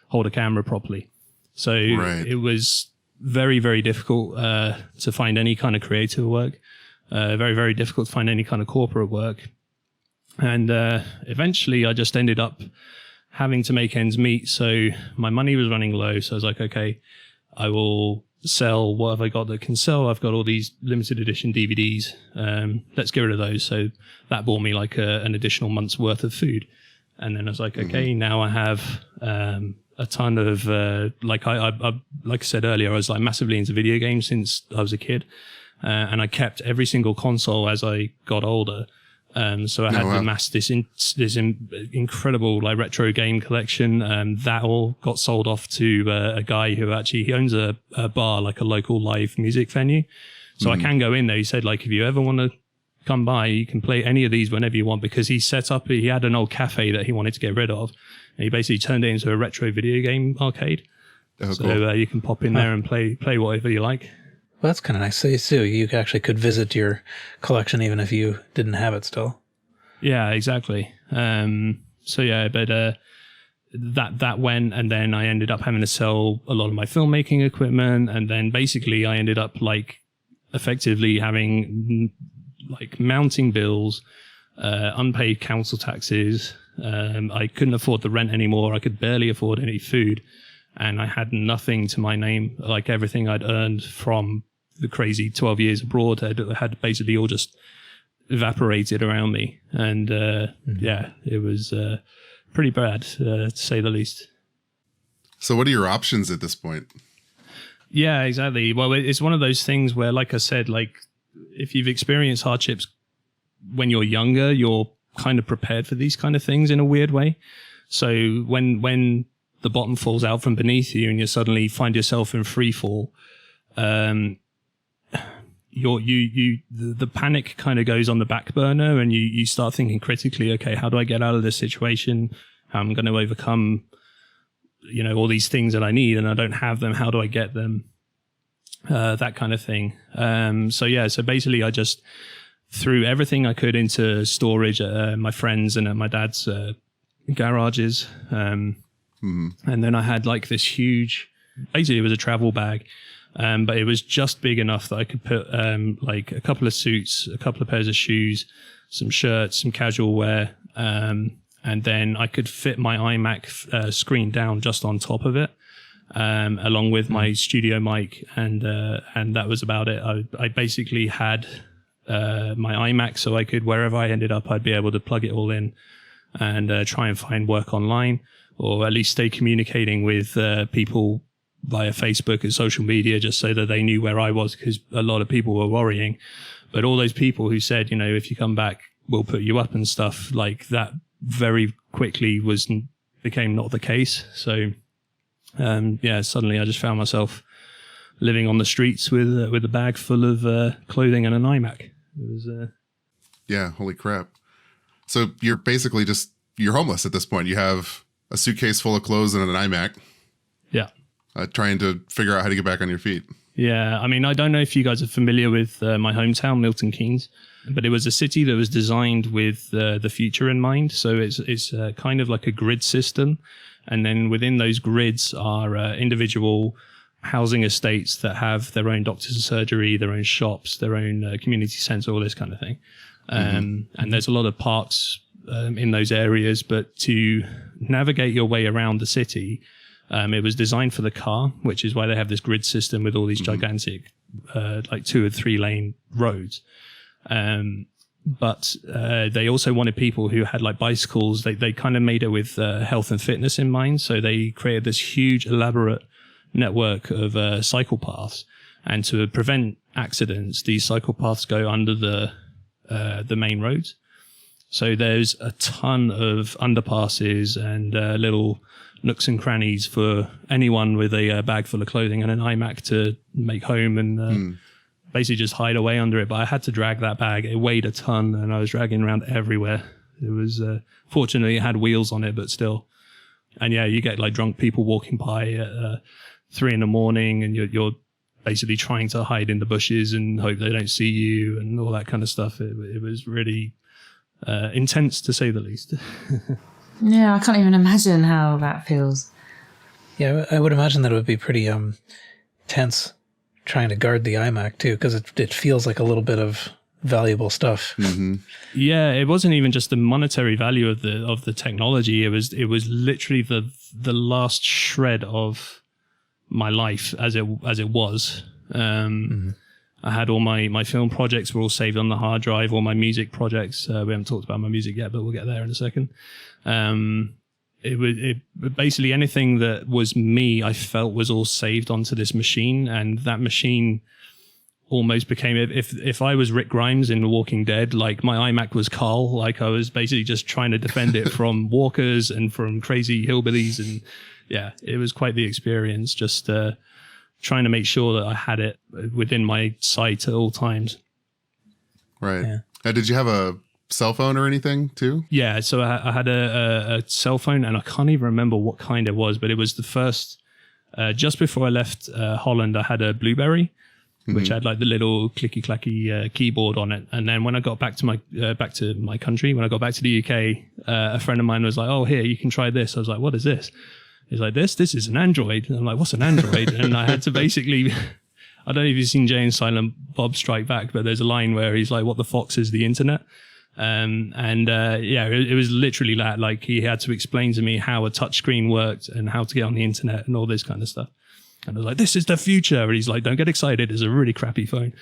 hold a camera properly. So it was very, very difficult to find any kind of creative work. Very, very difficult to find any kind of corporate work. And eventually I just ended up having to make ends meet. So my money was running low. So I was like, okay, I will sell what have I got that can sell. I've got all these limited edition DVDs. Let's get rid of those. So that bought me like an additional month's worth of food. And then I was like, okay, now I have a ton of like I said earlier, I was like massively into video games since I was a kid, and I kept every single console as I got older. So I had amassed this incredible like retro game collection. That all got sold off to a guy who actually he owns a bar, like a local live music venue. So I can go in there. He said, like, if you ever want to come by, you can play any of these whenever you want, because he had an old cafe that he wanted to get rid of. And he basically turned it into a retro video game arcade. Oh, so cool. You can pop in there and play whatever you like. Well, that's kind of nice. So you actually could visit your collection even if you didn't have it still. Yeah, exactly. So yeah, but that went, and then I ended up having to sell a lot of my filmmaking equipment, and then basically I ended up like effectively having like mounting bills, unpaid council taxes. I couldn't afford the rent anymore. I could barely afford any food, and I had nothing to my name. Like everything I'd earned from the crazy 12 years abroad had basically all just evaporated around me. And yeah, it was pretty bad, to say the least. So what are your options at this point? Yeah, exactly. Well, it's one of those things where, like I said, like if you've experienced hardships when you're younger, you're kind of prepared for these kind of things in a weird way. So when the bottom falls out from beneath you and you suddenly find yourself in free fall, the panic kind of goes on the back burner, and you start thinking critically, okay, how do I get out of this situation? How am I going to overcome, all these things that I need and I don't have them? How do I get them? That kind of thing. So basically I just threw everything I could into storage at my friends and at my dad's garages. And then I had like this huge, basically it was a travel bag, but it was just big enough that I could put like a couple of suits, a couple of pairs of shoes, some shirts, some casual wear, and then I could fit my iMac screen down just on top of it, along with my studio mic, and that was about it. I basically had my iMac, so I could, wherever I ended up, I'd be able to plug it all in and try and find work online, or at least stay communicating with people via Facebook and social media, just so that they knew where I was, because a lot of people were worrying. But all those people who said, if you come back, we'll put you up and stuff, like that very quickly became not the case. So suddenly I just found myself living on the streets with a bag full of clothing and an iMac. It was yeah, holy crap. So you're basically you're homeless at this point. You have a suitcase full of clothes and an iMac. Yeah. Trying to figure out how to get back on your feet. Yeah, I mean, I don't know if you guys are familiar with my hometown, Milton Keynes, but it was a city that was designed with the future in mind. So it's kind of like a grid system. And then within those grids are individual housing estates that have their own doctors of surgery, their own shops, their own community centre, all this kind of thing. And there's a lot of parks in those areas, but to navigate your way around the city, it was designed for the car, which is why they have this grid system with all these gigantic, like 2 or 3 lane roads. but they also wanted people who had like bicycles. They kind of made it with health and fitness in mind. So they created this huge, elaborate network of cycle paths. And to prevent accidents, these cycle paths go under the main roads. So there's a ton of underpasses and little nooks and crannies for anyone with a bag full of clothing and an iMac to make home and basically just hide away under it. But I had to drag that bag. It weighed a ton and I was dragging around everywhere. It was, fortunately it had wheels on it, but still. And yeah, you get like drunk people walking by at 3 a.m. and you're basically trying to hide in the bushes and hope they don't see you and all that kind of stuff. It was really intense, to say the least. Yeah, I can't even imagine how that feels. Yeah, I would imagine that it would be pretty tense trying to guard the iMac too, because it feels like a little bit of valuable stuff. Mm-hmm. Yeah, it wasn't even just the monetary value of the technology. It was literally the last shred of my life as it was. I had all my film projects were all saved on the hard drive, all my music projects. We haven't talked about my music yet, but we'll get there in a second. It basically anything that was me, I felt was all saved onto this machine, and that machine almost became, if I was Rick Grimes in The Walking Dead, like my iMac was Carl, like I was basically just trying to defend it from walkers and from crazy hillbillies. And yeah, it was quite the experience, just trying to make sure that I had it within my sight at all times. Right. Yeah. Did you have a cell phone or anything too? Yeah, so I had a cell phone, and I can't even remember what kind it was, but it was the first, just before I left Holland, I had a BlueBerry, which had like the little clicky clacky keyboard on it. And then when I got back to my country, when I got back to the UK, a friend of mine was like, "Oh, here, you can try this." I was like, "What is this?" He's like, this is an Android. And I'm like, "What's an Android?" And I had to basically, I don't know if you've seen Jay and Silent Bob Strike Back, but there's a line where he's like, "What the fox is the internet?" It was literally that. Like, he had to explain to me how a touchscreen worked and how to get on the internet and all this kind of stuff. And I was like, "This is the future." And he's like, "Don't get excited. It's a really crappy phone."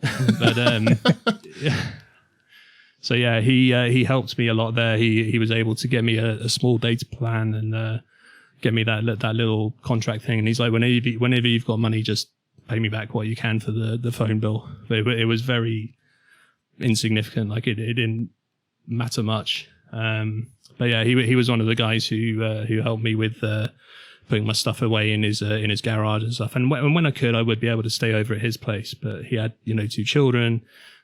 But yeah. So yeah, he helped me a lot there. He was able to get me a small data plan and get me that little contract thing. And he's like, whenever you've got money, just pay me back what you can for the phone bill. But it was very insignificant. Like it didn't matter much. But yeah, he was one of the guys who helped me with putting my stuff away in his garage and stuff. And when I could, I would be able to stay over at his place. But he had 2 children.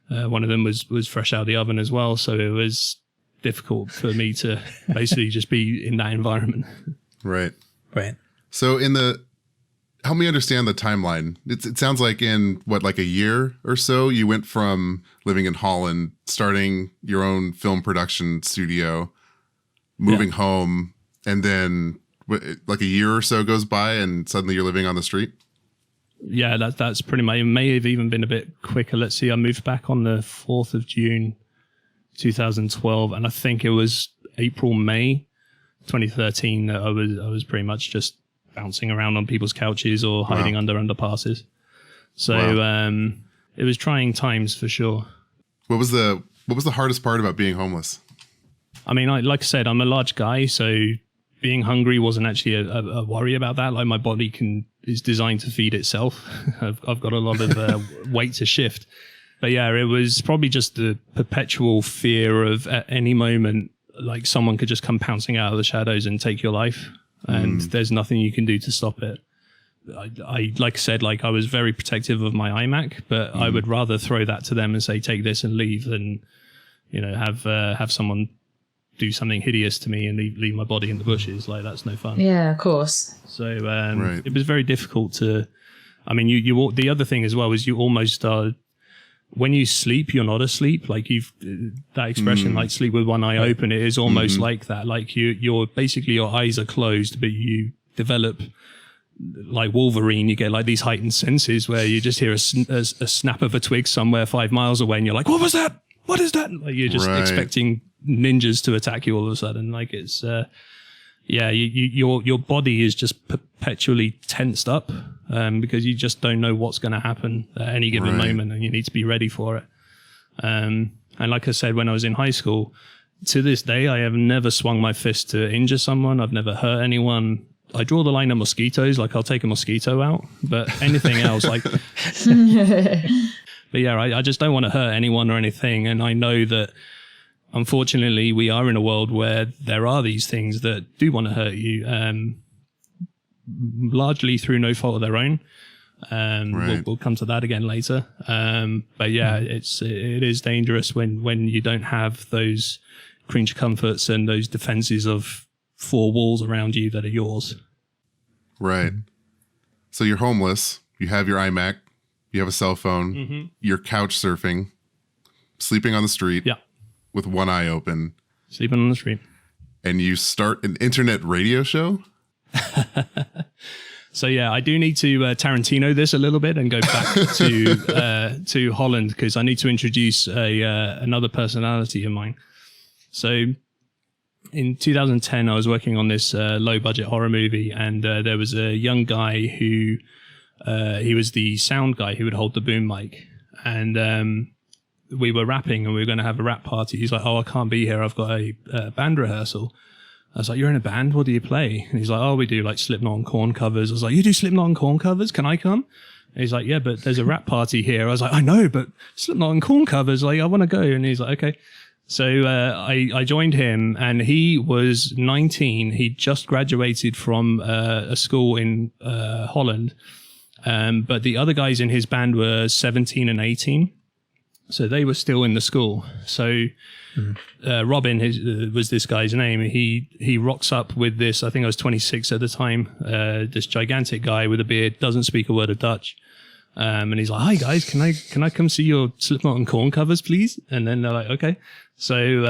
One of them was fresh out of the oven as well, so it was difficult for me to basically just be in that environment. Right. So help me understand the timeline. It sounds like in like a year or so, you went from living in Holland, starting your own film production studio, moving home, and then like a year or so goes by and suddenly you're living on the street? Yeah, that's pretty much. It may have even been a bit quicker. Let's see. I moved back on the 4th of June, 2012, and I think it was May 2013 that I was pretty much just bouncing around on people's couches or hiding under underpasses. So it was trying times for sure. What was the hardest part about being homeless? I mean, like I said, I'm a large guy, so being hungry wasn't actually a worry about that. Like, my body is designed to feed itself. I've got a lot of weight to shift. But yeah, it was probably just the perpetual fear of at any moment, like someone could just come pouncing out of the shadows and take your life. And there's nothing you can do to stop it. I like I said, like, I was very protective of my iMac, but I would rather throw that to them and say, "Take this and leave," than, have someone do something hideous to me and leave my body in the bushes. Like, that's no fun. Yeah, of course. So it was very difficult to, I mean, you the other thing as well is you almost are, when you sleep, you're not asleep. Like, that expression, like sleep with one eye open, it is almost like that. Like, you're basically, your eyes are closed, but you develop, like Wolverine, you get like these heightened senses where you just hear a snap of a twig somewhere 5 miles away and you're like, "What was that? What is that?" Like, you're just expecting ninjas to attack you all of a sudden. Like, it's your body is just perpetually tensed up because you just don't know what's going to happen at any given moment, and you need to be ready for it. And like I said, when I was in high school, to this day, I have never swung my fist to injure someone. I've never hurt anyone. I draw the line at mosquitoes. Like I'll take a mosquito out, but anything else, like, but yeah, I just don't want to hurt anyone or anything. And I know that unfortunately we are in a world where there are these things that do want to hurt you, largely through no fault of their own. We'll come to that again later. But yeah, it is dangerous when you don't have those creature comforts and those defenses of 4 walls around you that are yours. Right. So you're homeless. You have your iMac. You have a cell phone. You're couch surfing, sleeping on the street. Yeah. With one eye open. Sleeping on the street. And you start an internet radio show? So yeah, I do need to Tarantino this a little bit and go back to Holland, because I need to introduce another personality of mine. So in 2010, I was working on this low-budget horror movie, and there was a young guy who he was the sound guy who would hold the boom mic, and we were rapping and we were going to have a rap party. He's like, "Oh, I can't be here. I've got a band rehearsal." I was like, "You're in a band? What do you play?" And he's like, "Oh, we do like Slipknot and Korn covers." I was like, "You do Slipknot and Korn covers? Can I come?" And he's like, "Yeah, but there's a rap party here." I was like, "I know, but Slipknot and Korn covers, like, I want to go." And he's like, "Okay." So I joined him, and he was 19. He just graduated from a school in Holland. But the other guys in his band were 17 and 18. So they were still in the school. So Robin was this guy's name. He rocks up with this, I think I was 26 at the time, this gigantic guy with a beard, doesn't speak a word of Dutch. And he's like, "Hi guys, can I come see your Slipknot and Korn covers, please?" And then they're like, "Okay." So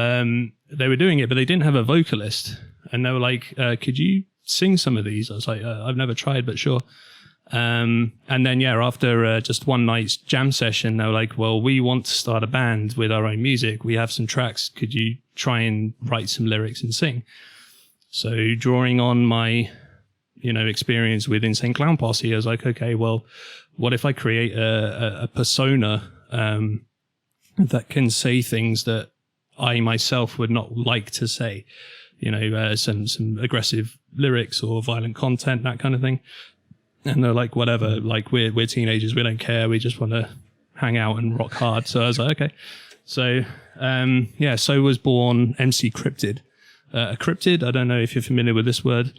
they were doing it, but they didn't have a vocalist. And they were like, "Could you sing some of these?" I was like, "I've never tried, but sure." And then, yeah, after just one night's jam session, they were like, "Well, we want to start a band with our own music. We have some tracks. Could you try and write some lyrics and sing?" So drawing on my, experience with Insane Clown Posse, I was like, okay, well, what if I create a persona that can say things that I myself would not like to say, some aggressive lyrics or violent content, that kind of thing. And they're like, whatever, like we're teenagers, we don't care, we just want to hang out and rock hard. So I was like, okay. So so was born MC Cryptid. A cryptid, I don't know if you're familiar with this word,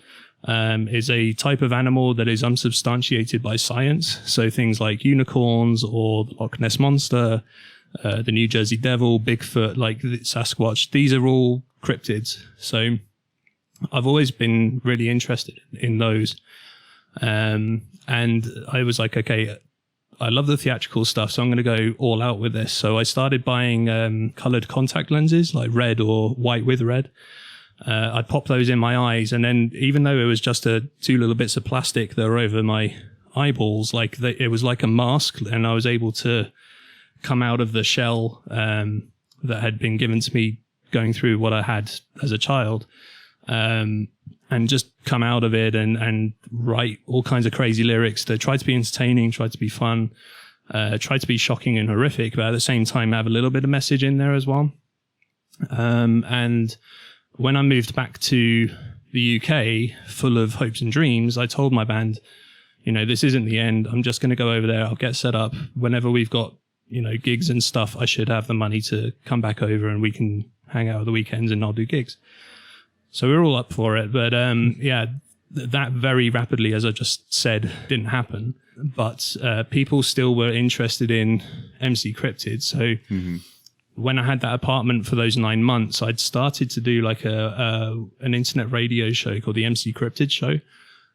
is a type of animal that is unsubstantiated by science. So things like unicorns or the Loch Ness Monster, the New Jersey Devil, Bigfoot, like Sasquatch, these are all cryptids. So I've always been really interested in those. And I was like, okay, I love the theatrical stuff, so I'm going to go all out with this. So I started buying colored contact lenses, like red or white with red. I'd pop those in my eyes, and then even though it was just 2 little bits of plastic that were over my eyeballs, it was like a mask, and I was able to come out of the shell that had been given to me going through what I had as a child, and just come out of it and write all kinds of crazy lyrics that try to be entertaining, try to be fun, try to be shocking and horrific, but at the same time have a little bit of message in there as well. And when I moved back to the UK full of hopes and dreams, I told my band, this isn't the end. I'm just going to go over there. I'll get set up. Whenever we've got, gigs and stuff, I should have the money to come back over and we can hang out at the weekends and I'll do gigs. So we were all up for it. But that very rapidly, as I just said, didn't happen. But people still were interested in MC Cryptid. So when I had that apartment for those 9 months, I'd started to do like an internet radio show called the MC Cryptid Show.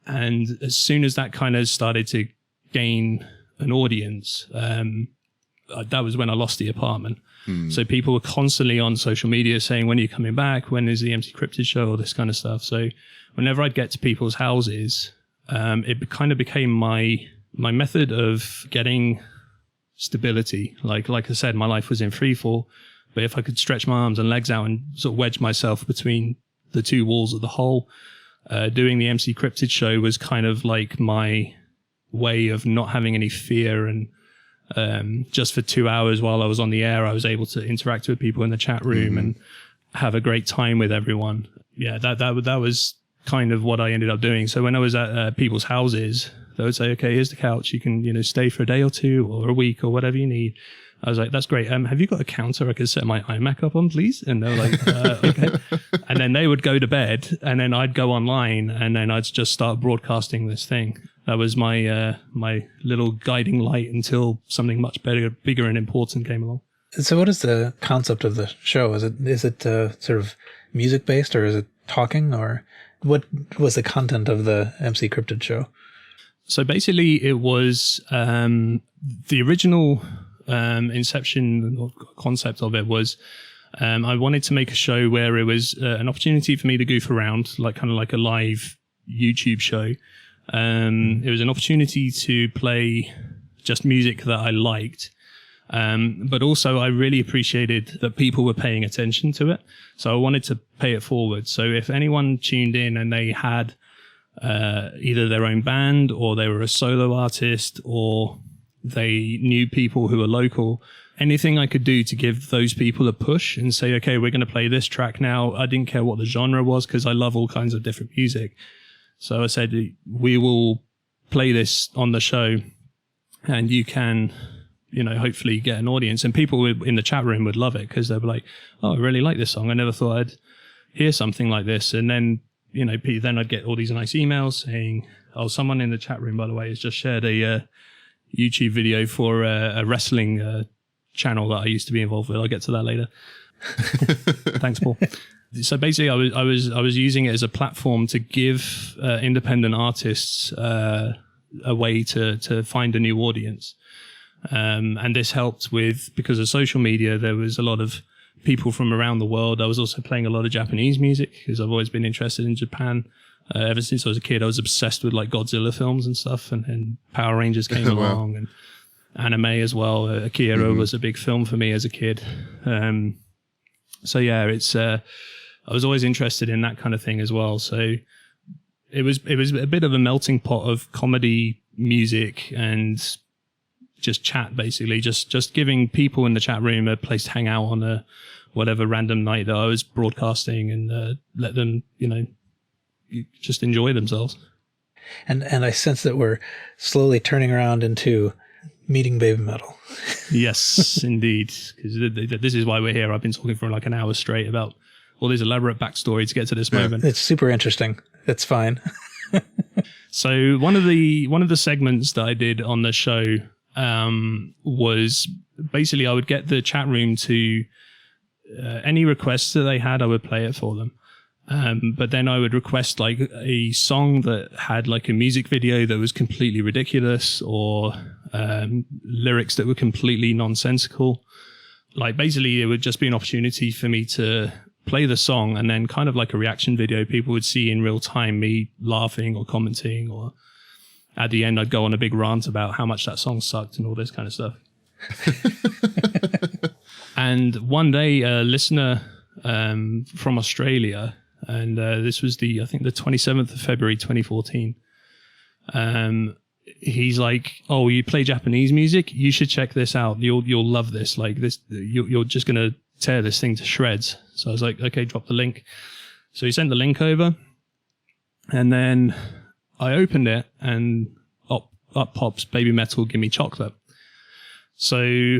And as soon as that kind of started to gain an audience, that was when I lost the apartment. So people were constantly on social media saying, "When are you coming back? When is the MC Cryptid Show?" All this kind of stuff. So whenever I'd get to people's houses, it kind of became my method of getting stability. Like I said, my life was in free fall, but if I could stretch my arms and legs out and sort of wedge myself between the 2 walls of the hole, doing the MC Cryptid Show was kind of like my way of not having any fear and just for 2 hours while I was on the air. I was able to interact with people in the chat room and have a great time with everyone. Yeah, that was kind of what I ended up doing. So when I was at people's houses, they would say, okay, here's the couch. You can, stay for a day or two or a week or whatever you need. I was like, that's great. Have you got a counter I could set my iMac up on, please? And they were like, okay. And then they would go to bed, and then I'd go online, and then I'd just start broadcasting this thing. That was my my little guiding light until something much bigger and important came along. So what is the concept of the show? Is it sort of music based, or is it talking, or what was the content of the MC Cryptid show? So basically it was the original inception or concept of it was I wanted to make a show where it was an opportunity for me to goof around, kind of like a live YouTube show. It was an opportunity to play just music that I liked. But also I really appreciated that people were paying attention to it. So I wanted to pay it forward. So if anyone tuned in and they had either their own band, or they were a solo artist, or they knew people who were local, anything I could do to give those people a push and say, okay, we're going to play this track now. I didn't care what the genre was, because I love all kinds of different music. So I said, we will play this on the show, and you can, hopefully get an audience. And people in the chat room would love it, because they were like, oh, I really like this song. I never thought I'd hear something like this. And then, then I'd get all these nice emails saying, oh, someone in the chat room, by the way, has just shared a YouTube video for a wrestling channel that I used to be involved with. I'll get to that later. Thanks, Paul. So basically, I was using it as a platform to give independent artists a way to find a new audience, and this helped because of social media. There was a lot of people from around the world. I was also playing a lot of Japanese music, because I've always been interested in Japan. Ever since I was a kid, I was obsessed with Godzilla films and stuff, and Power Rangers came along, and anime as well. Akira was a big film for me as a kid. So yeah, it's I was always interested in that kind of thing as well. So it was a bit of a melting pot of comedy, music, and just chat, basically. Just giving people in the chat room a place to hang out on a whatever random night that I was broadcasting, and let them, just enjoy themselves. And I sense that we're slowly turning around into meeting BABYMETAL. Yes, indeed. Because this is why we're here. I've been talking for an hour straight about all this elaborate backstory to get to this moment. It's super interesting. It's fine. So one of the segments that I did on the show was basically I would get the chat room to any requests that they had, I would play it for them. But then I would request a song that had a music video that was completely ridiculous, or lyrics that were completely nonsensical. Basically it would just be an opportunity for me to play the song, and then kind of like a reaction video. People would see in real time me laughing or commenting, or at the end I'd go on a big rant about how much that song sucked and all this kind of stuff. And one day a listener from Australia, and this was I think the 27th of February 2014, he's like, oh, you play Japanese music? You should check this out. You'll love this. You're just going to tear this thing to shreds. So I was like, okay, drop the link. So he sent the link over, and then I opened it, and up pops BABYMETAL, Gimme Chocolate. So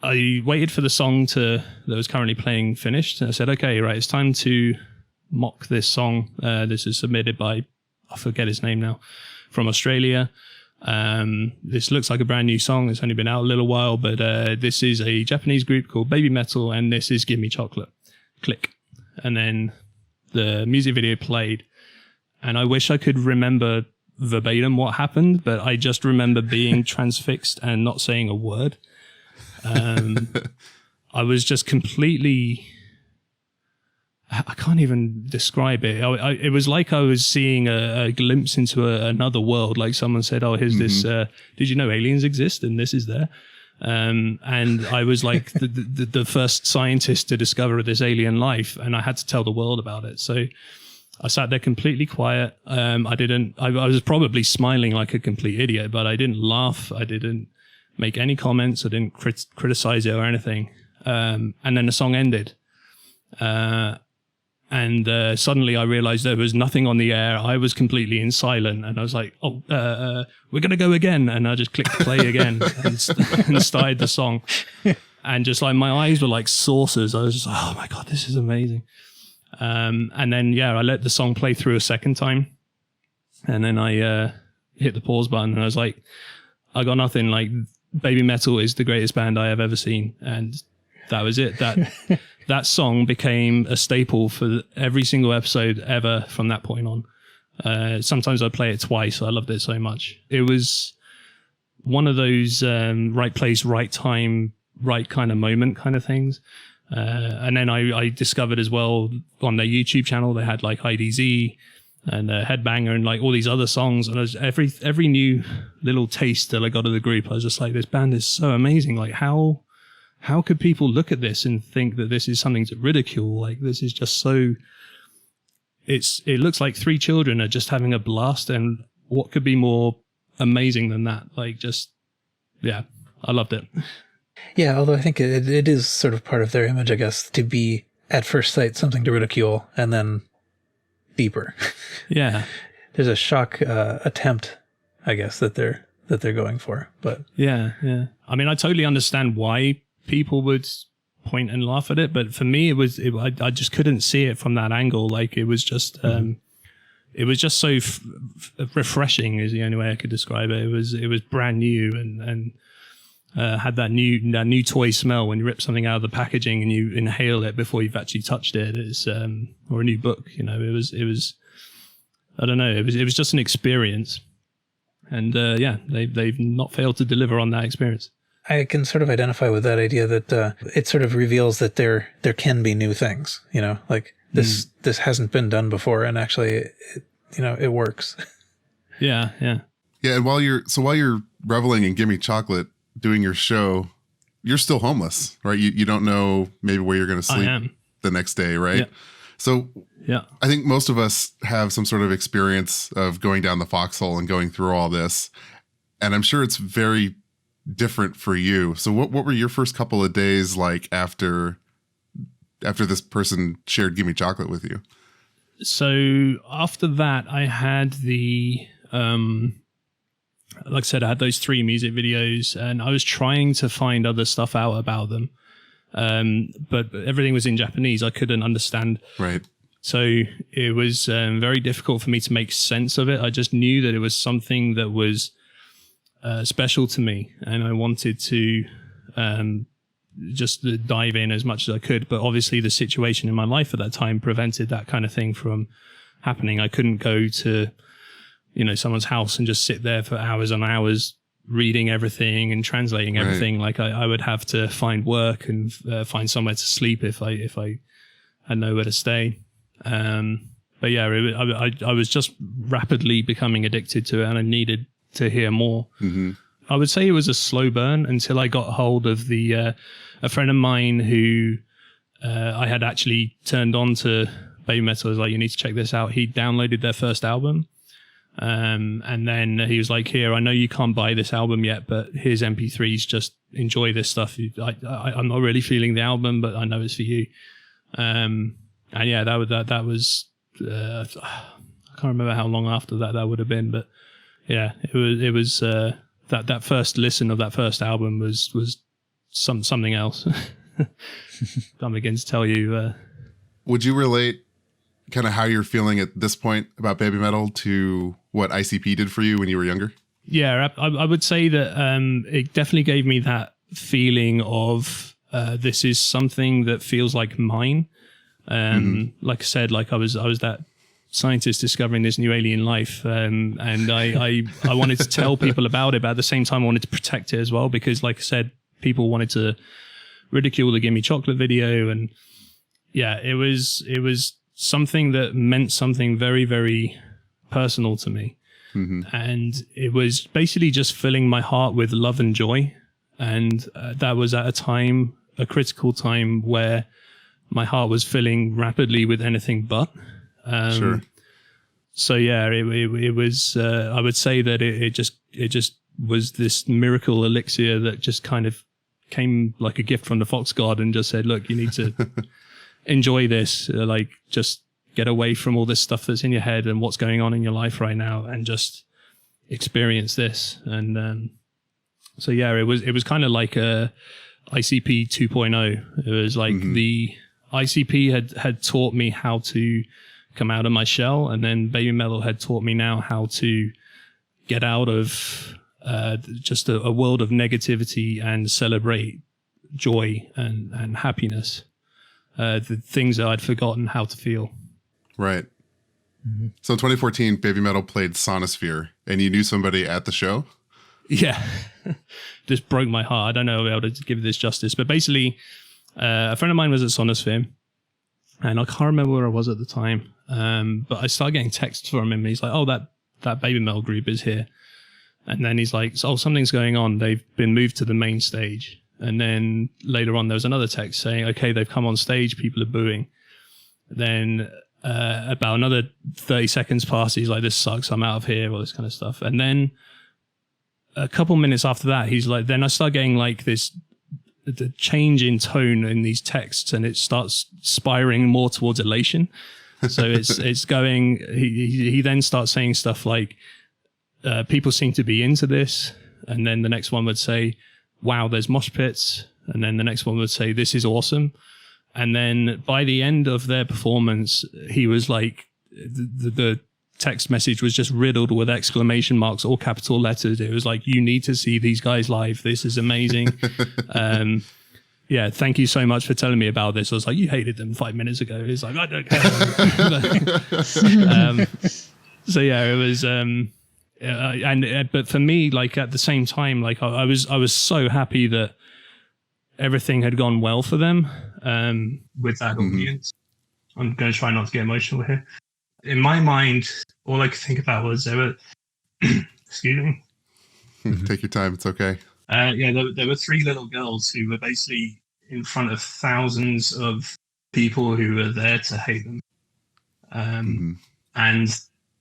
I waited for the song that was currently playing finished, and I said, okay, right, it's time to mock this song. This is submitted by, I forget his name now, from Australia. This looks like a brand new song. It's only been out a little while, but this is a Japanese group called BABYMETAL, and this is Gimme Chocolate. Click. And then the music video played, and I wish I could remember verbatim what happened, but I just remember being transfixed and not saying a word. I was just completely, I can't even describe it. It was like I was seeing a glimpse into another world. Like someone said, oh, here's this, did you know aliens exist? And this is there. And I was like the first scientist to discover this alien life, and I had to tell the world about it. So I sat there completely quiet. I was probably smiling like a complete idiot, but I didn't laugh. I didn't make any comments. I didn't criticize it or anything. And then the song ended. And suddenly I realized there was nothing on the air. I was completely in silent, and I was like, "Oh, we're gonna go again." And I just clicked play again and started the song. And just like my eyes were like saucers. I was just, "Oh my god, this is amazing." And then I let the song play through a second time, and then I hit the pause button, and I was like, "I got nothing. Like, BABYMETAL is the greatest band I have ever seen," and that was it. That song became a staple for every single episode ever from that point on. Sometimes I play it twice. I loved it so much. It was one of those right place, right time, right kind of moment kind of things. And then I discovered as well on their YouTube channel, they had like IDZ and Headbanger and like all these other songs. And every new little taste that I got of the group, I was just like, this band is so amazing. Like how could people look at this and think that this is something to ridicule? Like, this is just so... It looks like three children are just having a blast, and what could be more amazing than that? Like, I loved it. Yeah, although I think it is sort of part of their image, I guess, to be, at first sight, something to ridicule, and then deeper. Yeah. There's a shock attempt, I guess, that they're going for. But yeah. I mean, I totally understand why people would point and laugh at it, but for me I just couldn't see it from that angle. Like, it was just it was just so refreshing is the only way I could describe it. It was brand new and had that new toy smell when you rip something out of the packaging and you inhale it before you've actually touched it. It's or a new book, it was I don't know, it was just an experience, and they've not failed to deliver on that experience. I can sort of identify with that idea that it sort of reveals that there can be new things, like this hasn't been done before, and actually it works. Yeah. And while you're reveling in Gimme Chocolate doing your show, you're still homeless, right? You don't know maybe where you're going to sleep the next day, right? Yeah. So I think most of us have some sort of experience of going down the foxhole and going through all this, and I'm sure it's very different for you. So what were your first couple of days like after this person shared Gimme Chocolate with you? So after that, I had like I said, I had those 3 music videos, and I was trying to find other stuff out about them. But everything was in Japanese. I couldn't understand. Right. So it was very difficult for me to make sense of it. I just knew that it was something that was special to me, and I wanted to just dive in as much as I could. But obviously the situation in my life at that time prevented that kind of thing from happening. I couldn't go to someone's house and just sit there for hours on hours reading everything and translating everything. Right. Like I would have to find work and find somewhere to sleep if I had nowhere to stay. But yeah, I was just rapidly becoming addicted to it, and I needed to hear more. Mm-hmm. I would say it was a slow burn until I got hold of a friend of mine who I had actually turned on to BABYMETAL. I was like, you need to check this out. He downloaded their first album. And then he was like, here, I know you can't buy this album yet, but here's MP3s, just enjoy this stuff. I'm not really feeling the album, but I know it's for you. And yeah, that was I can't remember how long after that would have been, but yeah, it was that first listen of that first album was something else. Can't begin to tell you. Would you relate kind of how you're feeling at this point about BABYMETAL to what ICP did for you when you were younger? Yeah, I would say that it definitely gave me that feeling of this is something that feels like mine. Like I said, like I was that scientist discovering this new alien life, and I wanted to tell people about it, but at the same time I wanted to protect it as well, because like I said, people wanted to ridicule the Gimme Chocolate video, and yeah, it was something that meant something very, very personal to me. And it was basically just filling my heart with love and joy, and that was at a critical time where my heart was filling rapidly with anything but. Sure. So yeah, it was. I would say that it just was this miracle elixir that just kind of came like a gift from the fox god and just said, look, you need to enjoy this, like just get away from all this stuff that's in your head and what's going on in your life right now and just experience this. And so yeah, it was kind of like a ICP 2.0. It was like the ICP had taught me how to come out of my shell, and then Baby Metal had taught me now how to get out of just a world of negativity and celebrate joy and happiness, the things that I'd forgotten how to feel. Right. So in 2014, Baby Metal played Sonosphere, and you knew somebody at the show? Yeah. Just broke my heart. I don't know if I'll be able to give this justice, but basically a friend of mine was at Sonosphere, and I can't remember where I was at the time, but I started getting texts from him. He's like, oh, that Baby Metal group is here. And then he's like, oh, something's going on. They've been moved to the main stage. And then later on, there was another text saying, okay, they've come on stage. People are booing. Then about another 30 seconds passed. He's like, this sucks. I'm out of here, all this kind of stuff. And then a couple minutes after that, he's like, then I start getting like the change in tone in these texts, and it starts spiraling more towards elation. So it's going, he then starts saying stuff like, people seem to be into this. And then the next one would say, wow, there's mosh pits. And then the next one would say, this is awesome. And then by the end of their performance, he was like, the text message was just riddled with exclamation marks, all capital letters. It was like, you need to see these guys live. This is amazing. Yeah, thank you so much for telling me about this. I was like, you hated them 5 minutes ago. He's like, I don't care. So yeah, it was, but for me, like at the same time, like I was so happy that everything had gone well for them with that audience. I'm going to try not to get emotional here. In my mind, all I could think about was there were, excuse me. Take your time. It's okay. There were 3 little girls who were basically in front of thousands of people who were there to hate them. And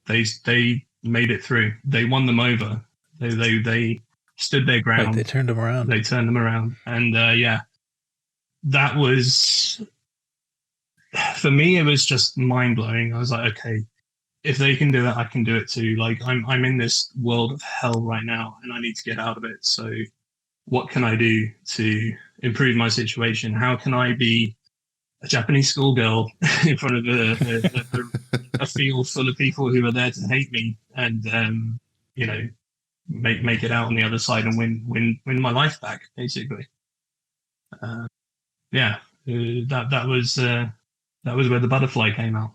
they made it through. They won them over. They stood their ground. Right, they turned them around. And that was, for me, it was just mind blowing. I was like, okay, if they can do it, I can do it too. Like I'm in this world of hell right now, and I need to get out of it. So what can I do to improve my situation? How can I be a Japanese schoolgirl in front of a field full of people who are there to hate me, and make it out on the other side and win my life back, basically. That was where the butterfly came out.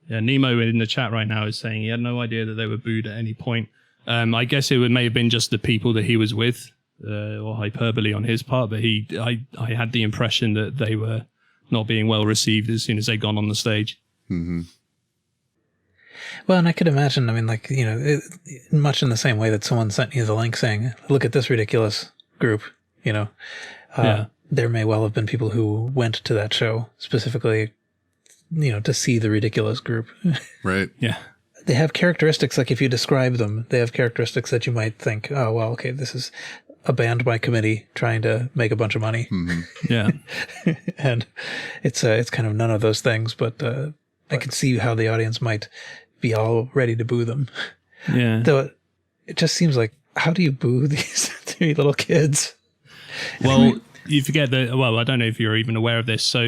Yeah, Nemo in the chat right now is saying he had no idea that they were booed at any point. I guess it may have been just the people that he was with, or hyperbole on his part, but I had the impression that they were not being well received as soon as they'd gone on the stage. Mm-hmm. Well, and I could imagine, I mean, like, much in the same way that someone sent you the link saying, look at this ridiculous group, there may well have been people who went to that show specifically, to see the ridiculous group. Right. Yeah. They have characteristics, like if you describe them, they have characteristics that you might think, oh, well, okay, this is a band by committee trying to make a bunch of money. Mm-hmm. Yeah. And it's kind of none of those things, but I can see how the audience might be all ready to boo them. Yeah. Though it just seems like, how do you boo these 3 little kids? Well, you forget that, well, I don't know if you're even aware of this. So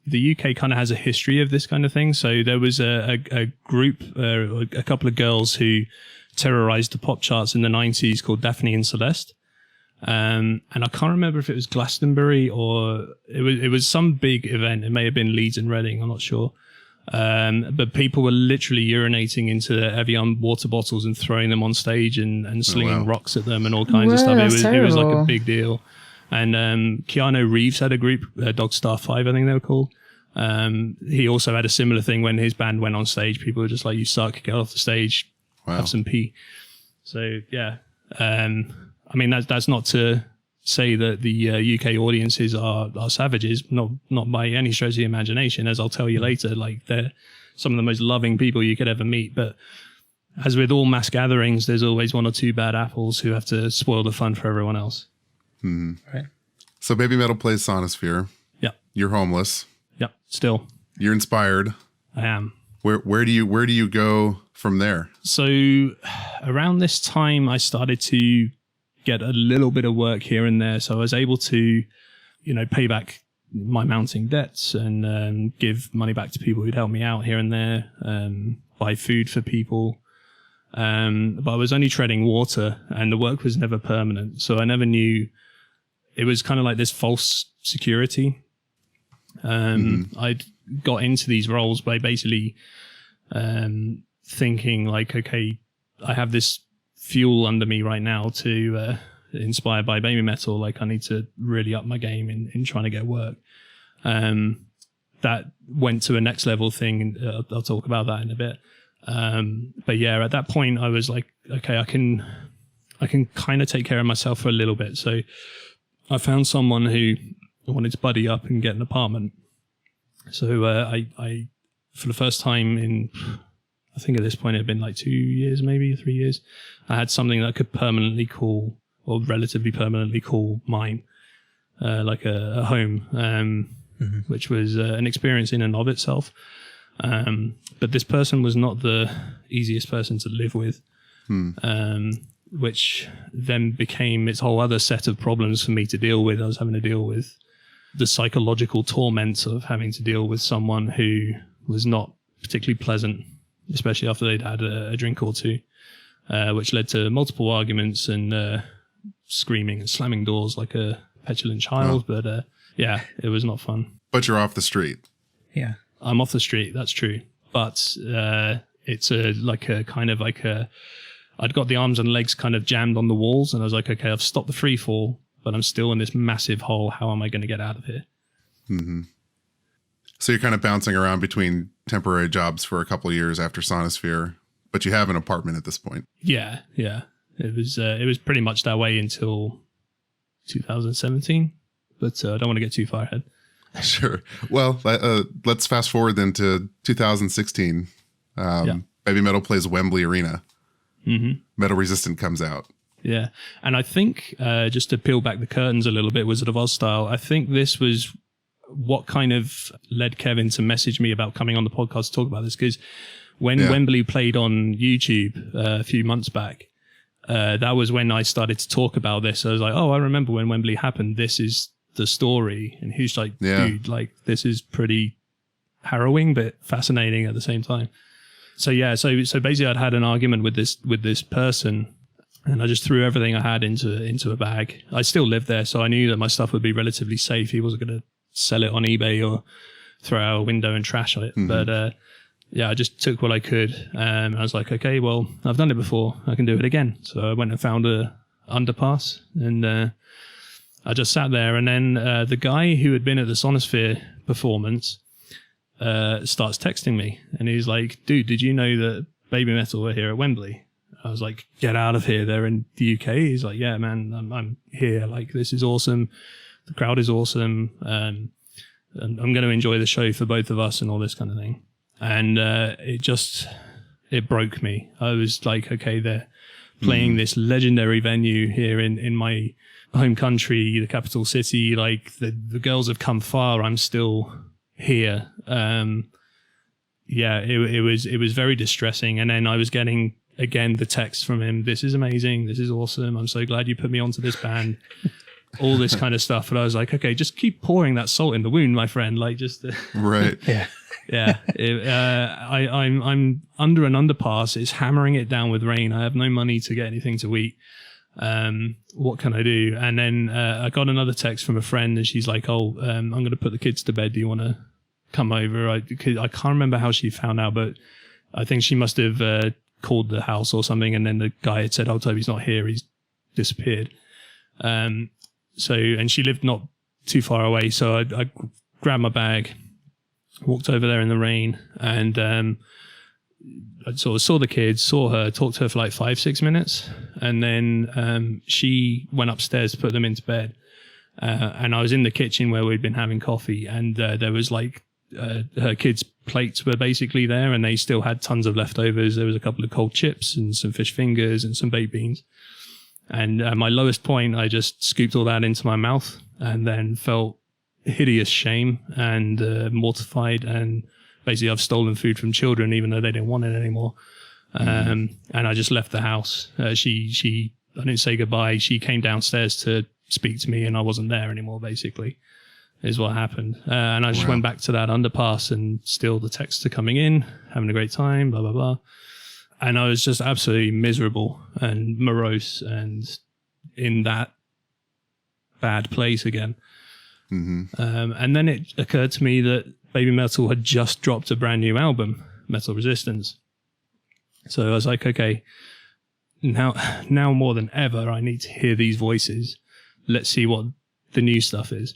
the UK kind of has a history of this kind of thing. So there was a group, a couple of girls who terrorized the pop charts in the 90s called Daphne and Celeste. And I can't remember if it was Glastonbury or it was some big event. It may have been Leeds and Reading, I'm not sure. But people were literally urinating into their Evian water bottles and throwing them on stage and slinging rocks at them and all kinds of stuff. It was like a big deal. And Keanu Reeves had a group, Dogstar 5, I think they were called. He also had a similar thing when his band went on stage. People were just like, you suck, get off the stage, have some pee. So, yeah. I mean, that's not to say that the UK audiences are savages, not by any stretch of the imagination, as I'll tell you later. Like, they're some of the most loving people you could ever meet. But as with all mass gatherings, there's always one or two bad apples who have to spoil the fun for everyone else. Right. So Baby Metal plays Sonosphere. Yeah. You're homeless. Yeah. Still, You're inspired. I am. Where do you go from there? So around this time, I started to get a little bit of work here and there. So I was able to, pay back my mounting debts and give money back to people who'd helped me out here and there, buy food for people. But I was only treading water, and the work was never permanent. So I never knew. It was kind of like this false security. I'd got into these roles by basically thinking like, okay, I have this fuel under me right now to inspired by Baby Metal. Like I need to really up my game in trying to get work. That went to a next level thing, and I'll talk about that in a bit. But yeah, at that point I was like, okay, I can kind of take care of myself for a little bit. So I found someone who wanted to buddy up and get an apartment. So I for the first time in, I think at this point it had been like 2 years, maybe 3 years, I had something that I could permanently call, or relatively permanently call mine, like a home, which was an experience in and of itself. But this person was not the easiest person to live with, which then became its whole other set of problems for me to deal with. I was having to deal with the psychological torment of having to deal with someone who was not particularly pleasant, especially after they'd had a drink or two, which led to multiple arguments and screaming and slamming doors like a petulant child. Oh. But yeah, it was not fun. But you're off the street. Yeah. I'm off the street, that's true. But it's I'd got the arms and legs kind of jammed on the walls, and I was like, okay, I've stopped the free fall, but I'm still in this massive hole. How am I going to get out of here? So you're kind of bouncing around between temporary jobs for a couple of years after Sonosphere, but you have an apartment at this point. Yeah. It was pretty much that way until 2017, but I don't want to get too far ahead. Sure. Well, let's fast forward then to 2016. Baby Metal plays Wembley Arena. Metal Resistant comes out. Yeah. And I think, just to peel back the curtains a little bit, Wizard of Oz style, I think this was what kind of led Kevin to message me about coming on the podcast to talk about this. Because when Wembley played on YouTube a few months back, that was when I started to talk about this. I was like, oh, I remember when Wembley happened. This is the story. And he's like, dude, like this is pretty harrowing but fascinating at the same time. So yeah, so basically I'd had an argument with this person, and I just threw everything I had into a bag. I still lived there, so I knew that my stuff would be relatively safe. He wasn't going to sell it on eBay or throw out a window and trash it. But yeah, I just took what I could. I was like, okay, well, I've done it before. I can do it again. So I went and found a underpass, and I just sat there. And then the guy who had been at the Sonosphere performance starts texting me, and he's like, dude, did you know that Baby Metal were here at Wembley? I was like, get out of here, they're in the UK. He's like, yeah, man, I'm here, like this is awesome, the crowd is awesome, and I'm going to enjoy the show for both of us and all this kind of thing. And it broke me. I was like, okay, they're playing this legendary venue here in my home country, the capital city, like the girls have come far, I'm still here. It was very distressing. And then I was getting again the text from him, this is amazing, this is awesome, I'm so glad you put me onto this band, all this kind of stuff. And I was like, okay, just keep pouring that salt in the wound, my friend, like just right. I'm under an underpass, it's hammering it down with rain, I have no money to get anything to eat. What can I do? And then I got another text from a friend, and she's like, oh, I'm going to put the kids to bed, do you want to come over? I can't remember how she found out, but I think she must have called the house or something, and then the guy had said, oh, Toby's not here, he's disappeared. And she lived not too far away, so I grabbed my bag, walked over there in the rain, and I sort of saw the kids, saw her, talked to her for like 5-6 minutes, and then she went upstairs to put them into bed. And I was in the kitchen where we'd been having coffee, and there was like her kids' plates were basically there, and they still had tons of leftovers. There was a couple of cold chips and some fish fingers and some baked beans. And at my lowest point, I just scooped all that into my mouth and then felt hideous shame and mortified. And basically, I've stolen food from children, even though they didn't want it anymore. And I just left the house. I didn't say goodbye. She came downstairs to speak to me, and I wasn't there anymore, basically, is what happened. And I just went back to that underpass, and still the texts are coming in, having a great time, blah, blah, blah. And I was just absolutely miserable and morose and in that bad place again. And then it occurred to me that BABYMETAL had just dropped a brand new album, Metal Resistance. So I was like, okay, now more than ever, I need to hear these voices. Let's see what the new stuff is.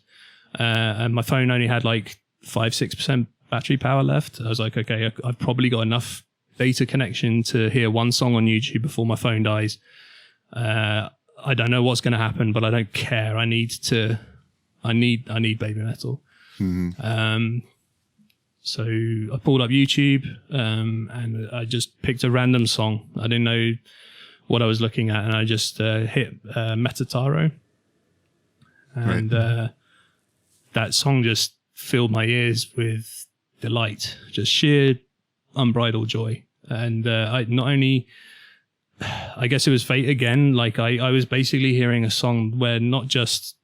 And my phone only had like 5-6% battery power left. I was like, okay, I've probably got enough data connection to hear one song on YouTube before my phone dies. I don't know what's going to happen, but I don't care. I need BABYMETAL. So I pulled up YouTube, and I just picked a random song. I didn't know what I was looking at, and I just hit Metataro. And that song just filled my ears with delight, just sheer unbridled joy. And I guess it was fate again. Like I was basically hearing a song where not just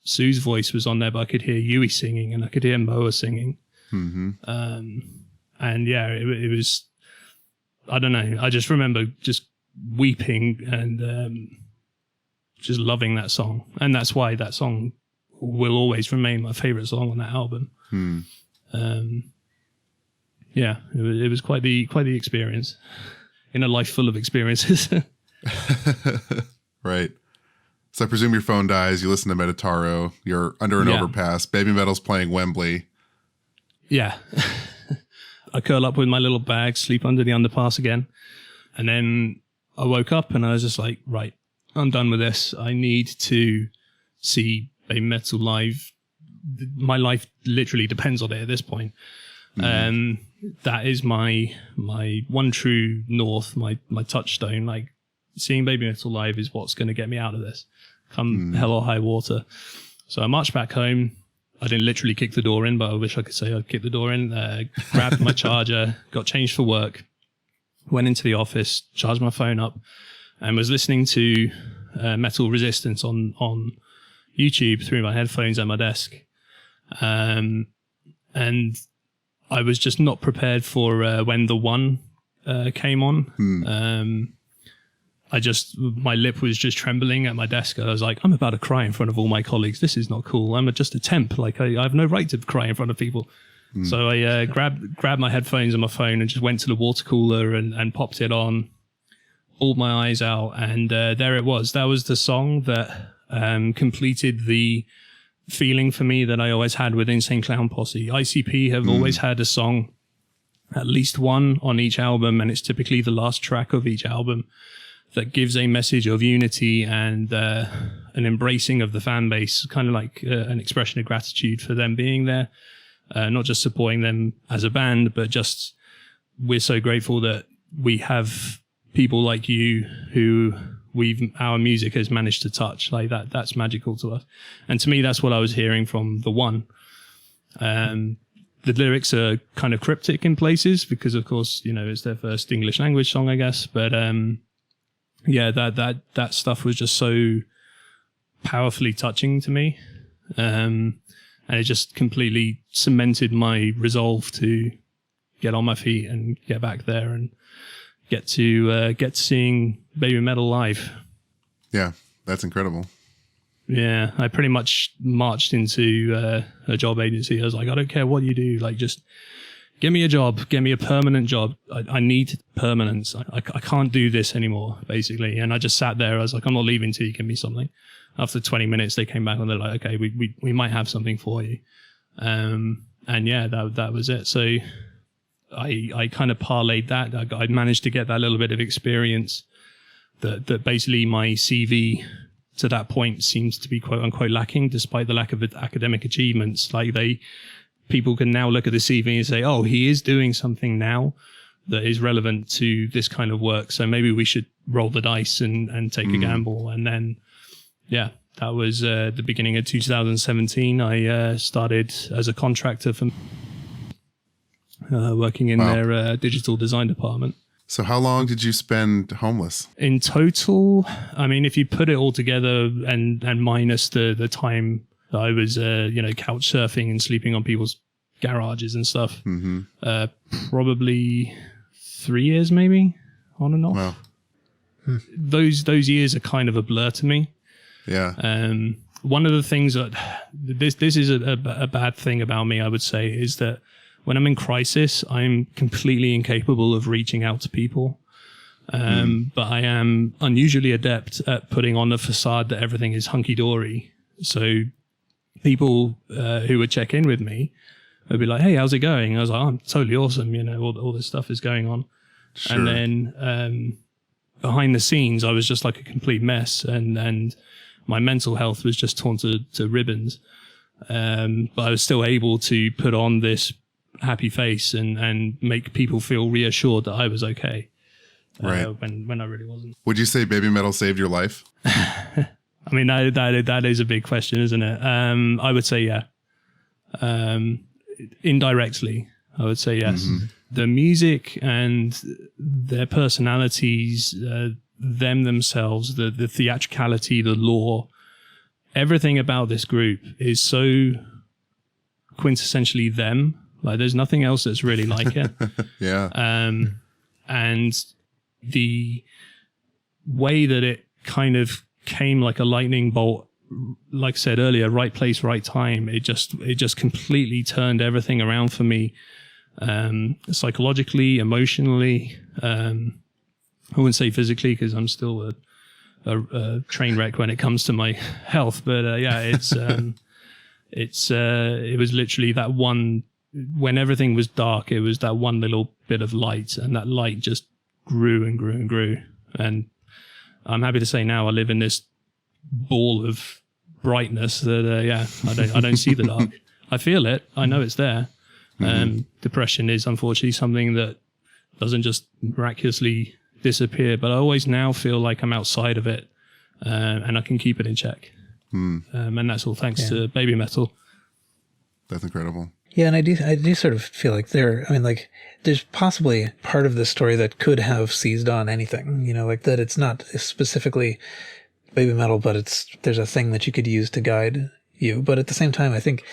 Sue's voice was on there, but I could hear Yui singing, and I could hear Moa singing. And yeah, it was, I don't know. I just remember just weeping and just loving that song. And that's why that song will always remain my favorite song on that album. Yeah, it was quite the experience in a life full of experiences. Right. So I presume your phone dies. You listen to Metataro. You're under an overpass. BABYMETAL's playing Wembley. Yeah. I curl up with my little bag, sleep under the underpass again. And then I woke up and I was just like, right, I'm done with this. I need to see BABYMETAL live. My life literally depends on it at this point. That is my one true north, my touchstone. Like, seeing BABYMETAL live is what's going to get me out of this, come hell or high water. So I marched back home. I didn't literally kick the door in, but I wish I could say I'd kicked the door in. Grabbed my charger, got changed for work, went into the office, charged my phone up, and was listening to Metal Resistance on YouTube through my headphones at my desk. And I was just not prepared for when The One came on. My lip was just trembling at my desk. I was like, I'm about to cry in front of all my colleagues. This is not cool. I'm just a temp. Like, I have no right to cry in front of people. So I grabbed my headphones and my phone and just went to the water cooler and popped it on, bawled my eyes out, and there it was. That was the song that completed the feeling for me that I always had with Insane Clown Posse. ICP have always had a song, at least one on each album, and it's typically the last track of each album, that gives a message of unity and an embracing of the fan base, kind of like an expression of gratitude for them being there, not just supporting them as a band, but just we're so grateful that we have people like you who our music has managed to touch. Like that's magical to us. And to me, that's what I was hearing from The One. The lyrics are kind of cryptic in places because, of course, it's their first English language song, I guess. But yeah, that stuff was just so powerfully touching to me. And it just completely cemented my resolve to get on my feet and get back there and get to seeing BABYMETAL live. Yeah, that's incredible. Yeah, I pretty much marched into a job agency. I was like, I don't care what you do. Like, just give me a job. Give me a permanent job. I need permanence. I can't do this anymore, basically. And I just sat there. I was like, I'm not leaving till you give me something. After 20 minutes, they came back and they're like, okay, we might have something for you. And yeah, that was it. So I kind of parlayed that. I managed to get that little bit of experience that basically my CV to that point seems to be quote unquote lacking, despite the lack of academic achievements. Like people can now look at the CV and say, oh, he is doing something now that is relevant to this kind of work. So maybe we should roll the dice and take a gamble. And then, yeah, that was the beginning of 2017. I started as a contractor for working in their digital design department. So how long did you spend homeless? In total, I mean, if you put it all together and minus the time that I was, couch surfing and sleeping on people's garages and stuff, probably 3 years, maybe, on and off. Wow. Those years are kind of a blur to me. Yeah. One of the things that this is a bad thing about me, I would say, is that when I'm in crisis, I'm completely incapable of reaching out to people. But I am unusually adept at putting on the facade that everything is hunky-dory. So people who would check in with me would be like, hey, how's it going? I was like, oh, I'm totally awesome. All this stuff is going on. Sure. And then behind the scenes, I was just like a complete mess. And my mental health was just torn to ribbons. But I was still able to put on this happy face and make people feel reassured that I was okay. Right. When I really wasn't. Would you say Baby Metal saved your life? I mean, that is a big question, isn't it? I would say, yeah. Indirectly, I would say yes. The music and their personalities, them themselves, the theatricality, the lore, everything about this group is so quintessentially them. Like, there's nothing else that's really like it. Yeah. And the way that it kind of came like a lightning bolt, like I said earlier, right place, right time. It just completely turned everything around for me, psychologically, emotionally. I wouldn't say physically, because I'm still a train wreck when it comes to my health. But yeah, it was literally that one. When everything was dark, it was that one little bit of light, and that light just grew and grew and grew. And I'm happy to say now I live in this ball of brightness that I don't see the dark. I feel it. I know it's there. Depression is unfortunately something that doesn't just miraculously disappear, but I always now feel like I'm outside of it, and I can keep it in check. And that's all thanks to Baby Metal. That's incredible. Yeah, and I do sort of feel like there's possibly part of this story that could have seized on anything, like that it's not specifically Baby Metal, but there's a thing that you could use to guide you. But at the same time, I think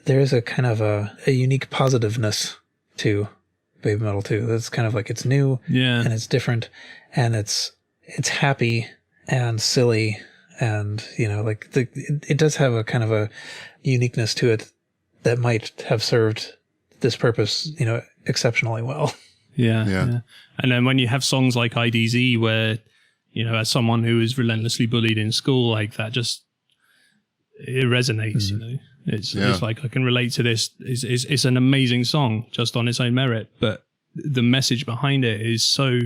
there is a kind of a unique positiveness to Baby Metal too. That's kind of like, it's new and it's different and it's happy and silly and, it does have a kind of a uniqueness to it that might have served this purpose, exceptionally well. Yeah. And then when you have songs like IDZ, where, as someone who was relentlessly bullied in school, like that, it resonates. It's like, I can relate to this. It's an amazing song just on its own merit, but the message behind it is so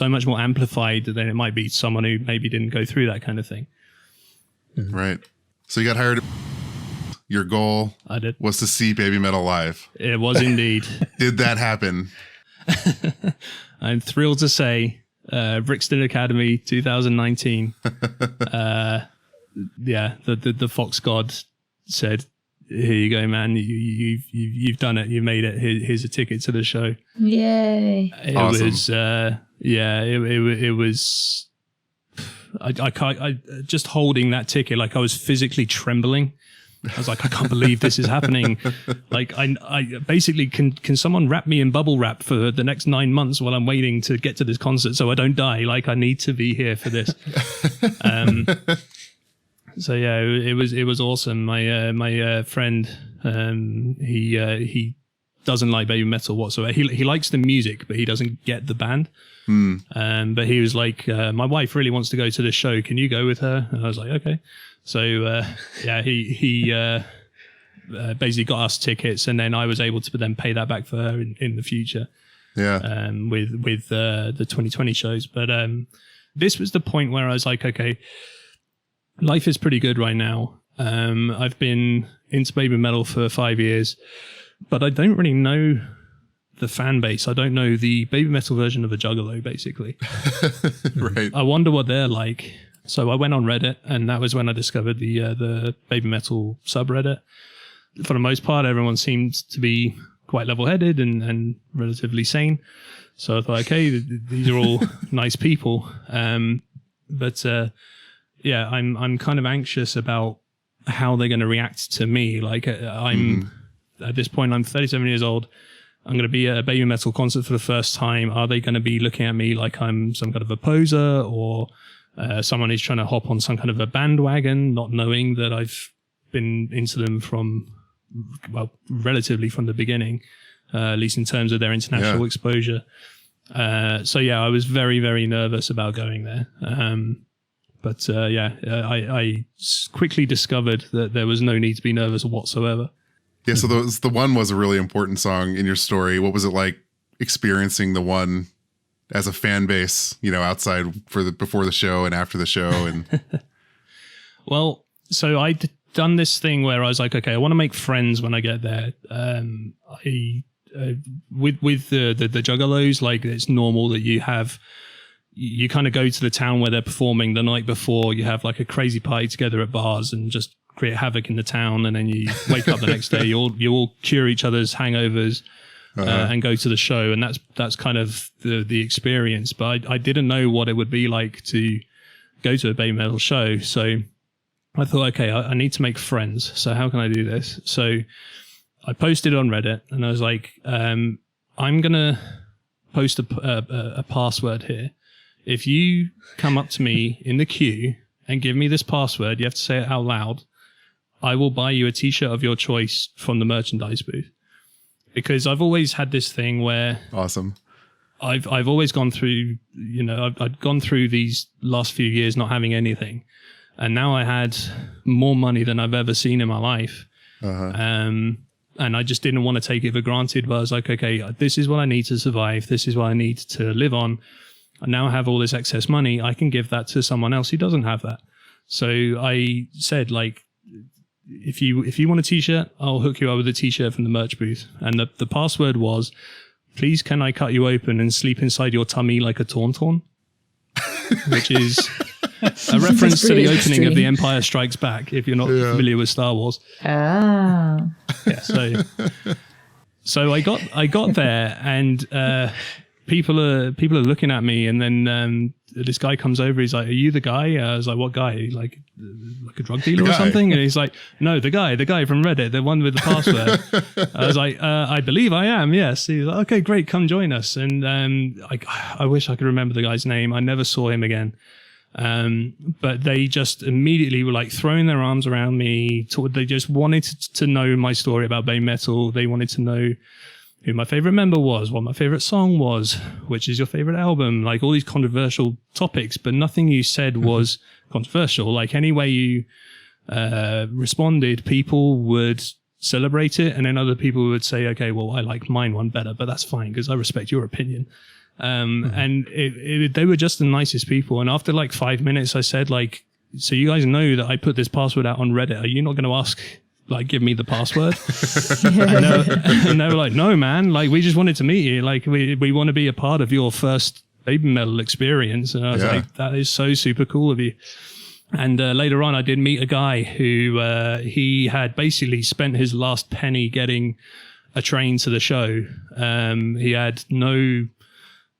much more amplified than it might be someone who maybe didn't go through that kind of thing. Right. So you got hired. Your goal was to see Baby Metal live. It was indeed. Did that happen? I'm thrilled to say, Brixton Academy 2019. The Fox God said, "Here you go, man. You've done it. You made it. Here's a ticket to the show." Yay! It awesome. was it was. I just holding that ticket, like I was physically trembling. I was like, I can't believe this is happening. Like, I basically, can someone wrap me in bubble wrap for the next 9 months while I'm waiting to get to this concert so I don't die? Like, I need to be here for this. So yeah, it was awesome. My friend, he doesn't like Baby Metal whatsoever. He likes the music, but he doesn't get the band. But he was like, my wife really wants to go to the show. Can you go with her? And I was like, okay. So he basically got us tickets, and then I was able to then pay that back for her in the future. Yeah. With the 2020 shows. But this was the point where I was like, okay, life is pretty good right now. I've been into Baby Metal for 5 years, but I don't really know the fan base. I don't know the Baby Metal version of a Juggalo, basically. Right. I wonder what they're like. So I went on Reddit, and that was when I discovered the Baby Metal subreddit. For the most part, everyone seemed to be quite level-headed and relatively sane. So I thought, okay, these are all nice people. But I'm kind of anxious about how they're going to react to me. Like at this point, I'm 37 years old. I'm going to be at a Baby Metal concert for the first time. Are they going to be looking at me like I'm some kind of a poser, or someone who's trying to hop on some kind of a bandwagon, not knowing that I've been into them relatively from the beginning, at least in terms of their international exposure. I was very, very nervous about going there. I quickly discovered that there was no need to be nervous whatsoever. Yeah, so the One was a really important song in your story. What was it like experiencing the One as a fan base, outside before the show and after the show? And Well, so I'd done this thing where I was like, okay, I want to make friends when I get there. With the Juggalos, like, it's normal that you kind of go to the town where they're performing the night before. You have like a crazy party together at bars and just create havoc in the town, and then you wake up the next day, you all cure each other's hangovers and go to the show, and that's kind of the experience. But I didn't know what it would be like to go to a Baby Metal show, so I thought, okay, I need to make friends. So how can I do this? So I posted on Reddit, and I was like, I'm gonna post a password here. If you come up to me in the queue and give me this password, you have to say it out loud, I will buy you a t-shirt of your choice from the merchandise booth. Because I've always had this thing where awesome. I've always gone through, I've gone through these last few years not having anything. And now I had more money than I've ever seen in my life. And I just didn't want to take it for granted. But I was like, okay, this is what I need to survive. This is what I need to live on. I now have all this excess money. I can give that to someone else who doesn't have that. So I said, like, if you want a t-shirt, I'll hook you up with a t-shirt from the merch booth. And the password was, please can I cut you open and sleep inside your tummy like a tauntaun? Which is a reference to the opening of The Empire Strikes Back, if you're not familiar with Star Wars. Ah. Yeah, so I got there, and people are looking at me, and then this guy comes over. He's like, "Are you the guy?" I was like, "What guy? Like a drug dealer or something?" And he's like, "No, the guy from Reddit, the one with the password." I was like, "I believe I am. Yes." He's like, "Okay, great, come join us." And I wish I could remember the guy's name. I never saw him again. But they just immediately were like throwing their arms around me. They just wanted to know my story about Baby Metal. They wanted to know who my favorite member was, what my favorite song was, which is your favorite album, like all these controversial topics, but nothing you said was controversial. Like any way you responded, people would celebrate it, and then other people would say, okay, well, I like mine one better, but that's fine because I respect your opinion. And they were just the nicest people. And after like 5 minutes, I said, like, so you guys know that I put this password out on Reddit. Are you not going to ask, like, give me the password? And they were like, no, man, like, we just wanted to meet you. Like, we want to be a part of your first Baby Metal experience. And I was like, that is so super cool of you. And later on, I did meet a guy who he had basically spent his last penny getting a train to the show. He had no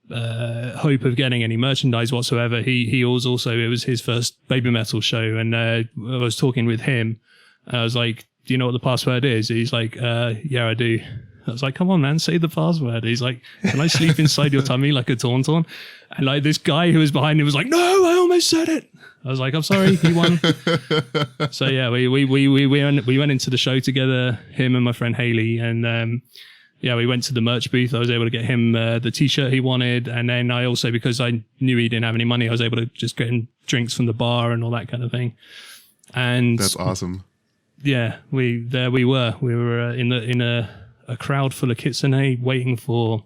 hope of getting any merchandise whatsoever. He was also, it was his first Baby Metal show, and I was talking with him. I was like, do you know what the password is? He's like, yeah, I do. I was like, come on, man, say the password. He's like, can I sleep inside your tummy like a tauntaun? And like this guy who was behind him was like, no, I almost said it. I was like, I'm sorry, he won. So yeah, we went into the show together, him and my friend Haley, and we went to the merch booth. I was able to get him the t-shirt he wanted, and then I also, because I knew he didn't have any money, I was able to just get him drinks from the bar and all that kind of thing. And that's awesome. Yeah, we were in a crowd full of kitsune waiting for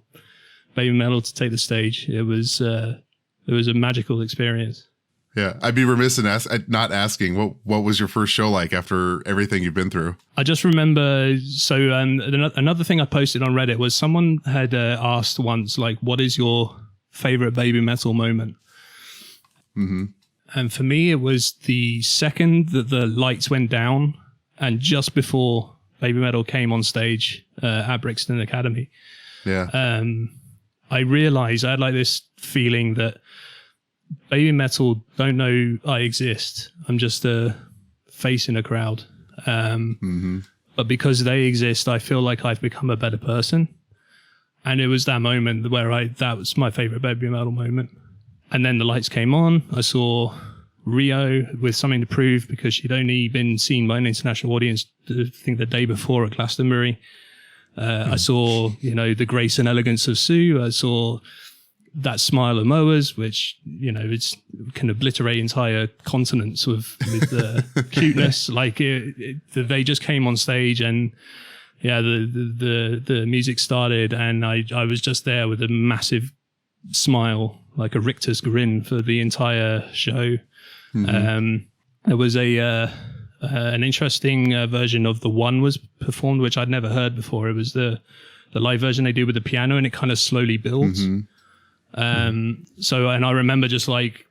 Baby Metal to take the stage. It was a magical experience. Yeah, I'd be remiss in not asking what was your first show like after everything you've been through? I just remember, so another thing I posted on Reddit was someone had asked once, like, what is your favorite Baby Metal moment? Mm-hmm. And for me, it was the second that the lights went down and just before Baby Metal came on stage at Brixton Academy. Yeah. I realized I had like this feeling that Baby Metal don't know I exist. I'm just a face in a crowd. But because they exist, I feel like I've become a better person. And it was that moment where that was my favorite Baby Metal moment. And then the lights came on. I saw Rio with Something to Prove because she'd only been seen by an international audience, I think the day before at Glastonbury. I saw, the grace and elegance of Sue. I saw that smile of Moa's, which, can obliterate entire continents with cuteness. Like they just came on stage and the music started and I was just there with a massive smile, like a Richter's grin for the entire show. There was an interesting version of The One was performed, which I'd never heard before. It was the live version they do with the piano and it kind of slowly builds. So I remember just like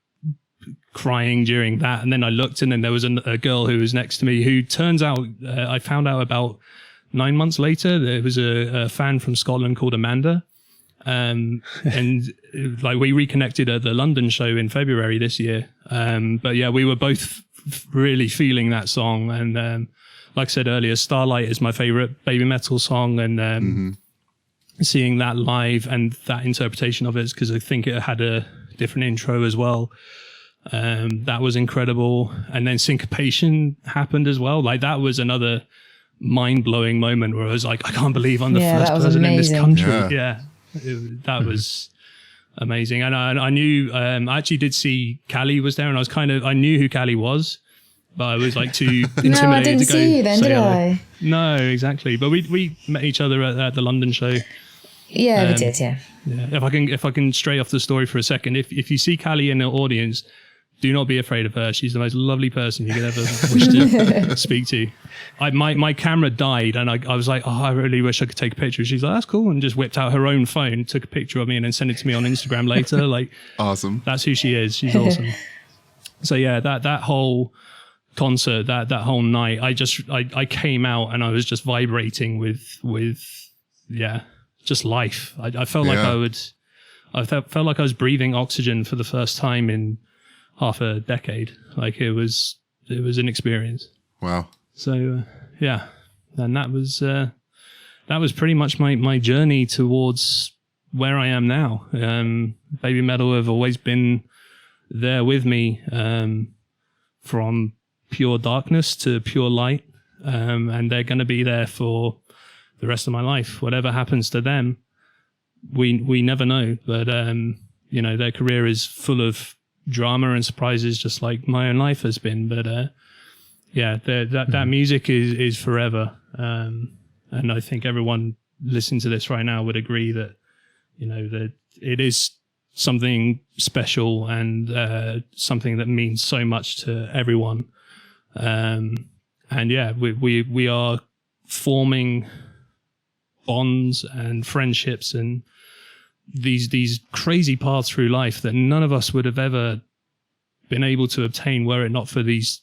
crying during that. And then I looked and then there was a girl who was next to me who turns out, I found out about 9 months later, there was a fan from Scotland called Amanda. And like we reconnected at the London show in February this year. But yeah, we were both really feeling that song. And like I said earlier, Starlight is my favorite Baby Metal song. And seeing that live and that interpretation of it, because I think it had a different intro as well. That was incredible. And then Syncopation happened as well. Like that was another mind-blowing moment where I was like, I can't believe I'm the first person in this country. Yeah. That was amazing. And I knew, I actually did see Callie was there and I knew who Callie was, but I was like too intimidated no, I didn't to go see you then, did I? No, exactly. But we met each other at the London show. Yeah, we did, yeah. Yeah. If I can stray off the story for a second, if you see Callie in the audience, do not be afraid of her. She's the most lovely person you could ever wish to speak to. My camera died and I was like, I really wish I could take a picture. She's like, that's cool. And just whipped out her own phone, took a picture of me and then sent it to me on Instagram later. Like, awesome. That's who she is. She's awesome. So yeah, that whole concert, that whole night, I came out and I was just vibrating with just life. I felt like I felt like I was breathing oxygen for the first time in half a decade. Like it was an experience. Wow. So and that was pretty much my journey towards where I am now. Baby Metal have always been there with me, from pure darkness to pure light, and they're going to be there for the rest of my life. Whatever happens to them, we never know. But their career is full of drama and surprises, just like my own life has been. But that music is forever, and I think everyone listening to this right now would agree that that it is something special and something that means so much to everyone. We are forming bonds and friendships and these crazy paths through life that none of us would have ever been able to obtain were it not for these,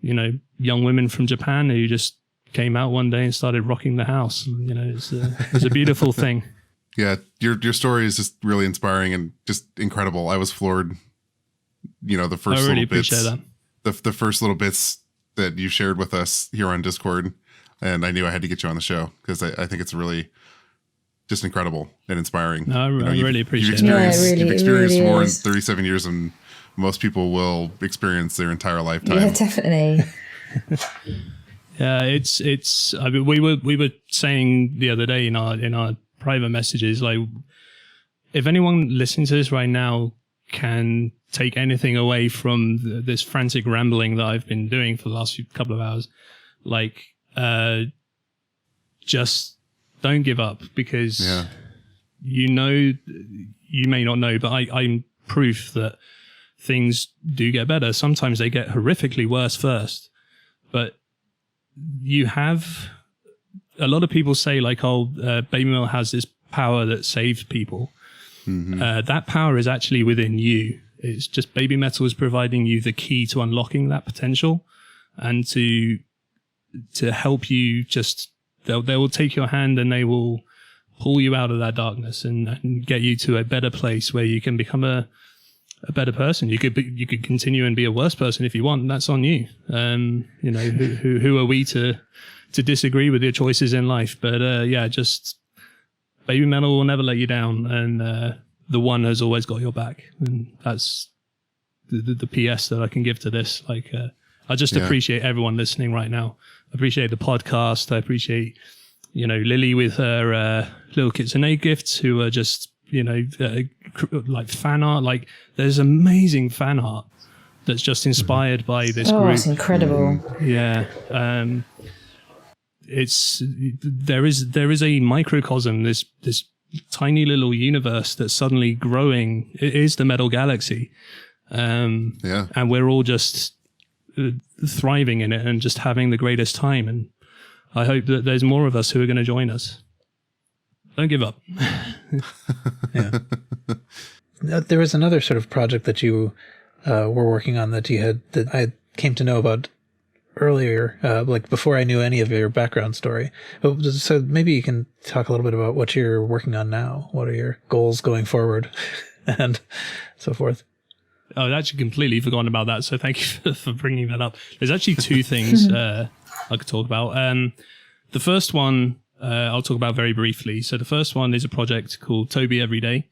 young women from Japan who just came out one day and started rocking the house. It's a beautiful thing. Yeah, your story is just really inspiring and just incredible. I was floored. The first I really little bits, appreciate that. The first little bits that you shared with us here on Discord, and I knew I had to get you on the show because I think it's really just incredible and inspiring. No, I really appreciate it. You've experienced more in is. 37 years than most people will experience their entire lifetime. Yeah, definitely. Yeah, it's. I mean, we were saying the other day in our private messages, like, if anyone listening to this right now can take anything away from this frantic rambling that I've been doing for the last couple of hours, like, just don't give up, because you may not know, but I'm proof that things do get better. Sometimes they get horrifically worse first, but you have a lot of people say like, oh, Baby Metal has this power that saves people. That power is actually within you. It's just Baby Metal is providing you the key to unlocking that potential, and to help you. Just they will take your hand and they will pull you out of that darkness and get you to a better place where you can become a better person. You could continue and be a worse person if you want. That's on you. You know, who are we to disagree with your choices in life? But yeah, just Baby Metal will never let you down, and the one has always got your back. And that's the PS that I can give to this. Like, I just appreciate everyone listening right now. I appreciate the podcast. I appreciate, you know, Lily with her little KitchenAid gifts, who are just, you know, like fan art. Like, there's amazing fan art that's just inspired by this group. It's incredible. Yeah. There is a microcosm, this tiny little universe that's suddenly growing. It is the Metal Galaxy. And we're all just thriving in it and just having the greatest time. And I hope that there's more of us who are going to join us. Don't give up. Yeah. There was another sort of project that you were working on that I came to know about earlier, like before I knew any of your background story. So maybe you can talk a little bit about what you're working on now. What are your goals going forward and so forth? Oh, I'd actually completely forgotten about that. So thank you for bringing that up. There's actually two things I could talk about. The first one I'll talk about very briefly. So the first one is a project called Toby Every Day.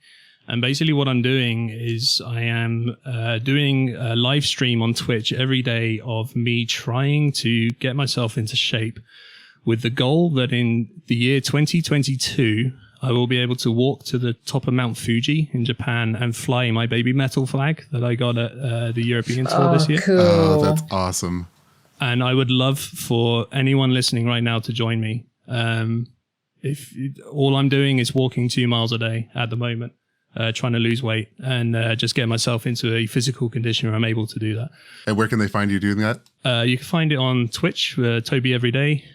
And basically what I'm doing is I am doing a live stream on Twitch every day of me trying to get myself into shape, with the goal that in the year 2022, I will be able to walk to the top of Mount Fuji in Japan and fly my Baby Metal flag that I got at the European tour this year. Cool. Oh, that's awesome. And I would love for anyone listening right now to join me. If all I'm doing is walking 2 miles a day at the moment. Trying to lose weight and just get myself into a physical condition where I'm able to do that. And where can they find you doing that? You can find it on Twitch, Toby Every Day,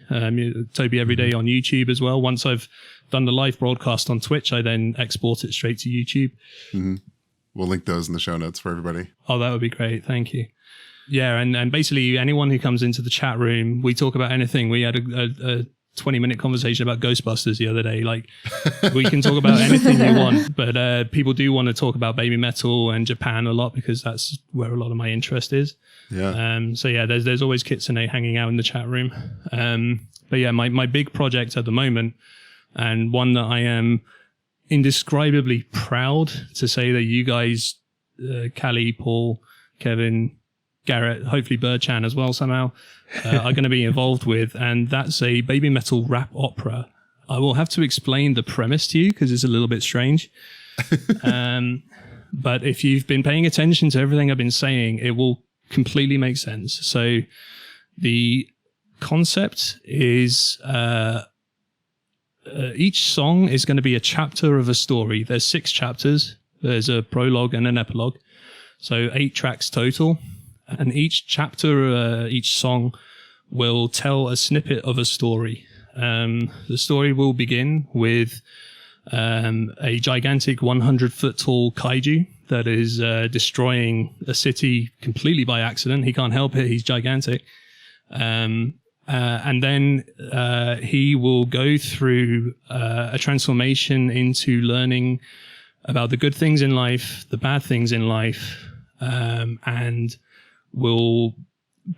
Toby Every Day on YouTube as well. Once I've done the live broadcast on Twitch, I then export it straight to YouTube. Mm-hmm. We'll link those in the show notes for everybody. Oh, that would be great. Thank you. Yeah, and basically anyone who comes into the chat room, we talk about anything. We had a 20-minute conversation about Ghostbusters the other day. Like, we can talk about anything you want, but people do want to talk about Baby Metal and Japan a lot because that's where a lot of my interest is. Yeah. So yeah, there's always Kitsune hanging out in the chat room. But yeah, my big project at the moment, and one that I am indescribably proud to say that you guys, Callie, Paul, Kevin, Garrett, hopefully Birdchan as well somehow, are going to be involved with, and that's a Baby Metal rap opera. I will have to explain the premise to you because it's a little bit strange. But if you've been paying attention to everything I've been saying, it will completely make sense. So the concept is each song is going to be a chapter of a story. There's 6 chapters. There's a prologue and an epilogue. So 8 tracks total. And each chapter, each song will tell a snippet of a story. The story will begin with a gigantic 100-foot tall kaiju that is destroying a city completely by accident. He can't help it. He's gigantic. And then he will go through a transformation into learning about the good things in life, the bad things in life, and will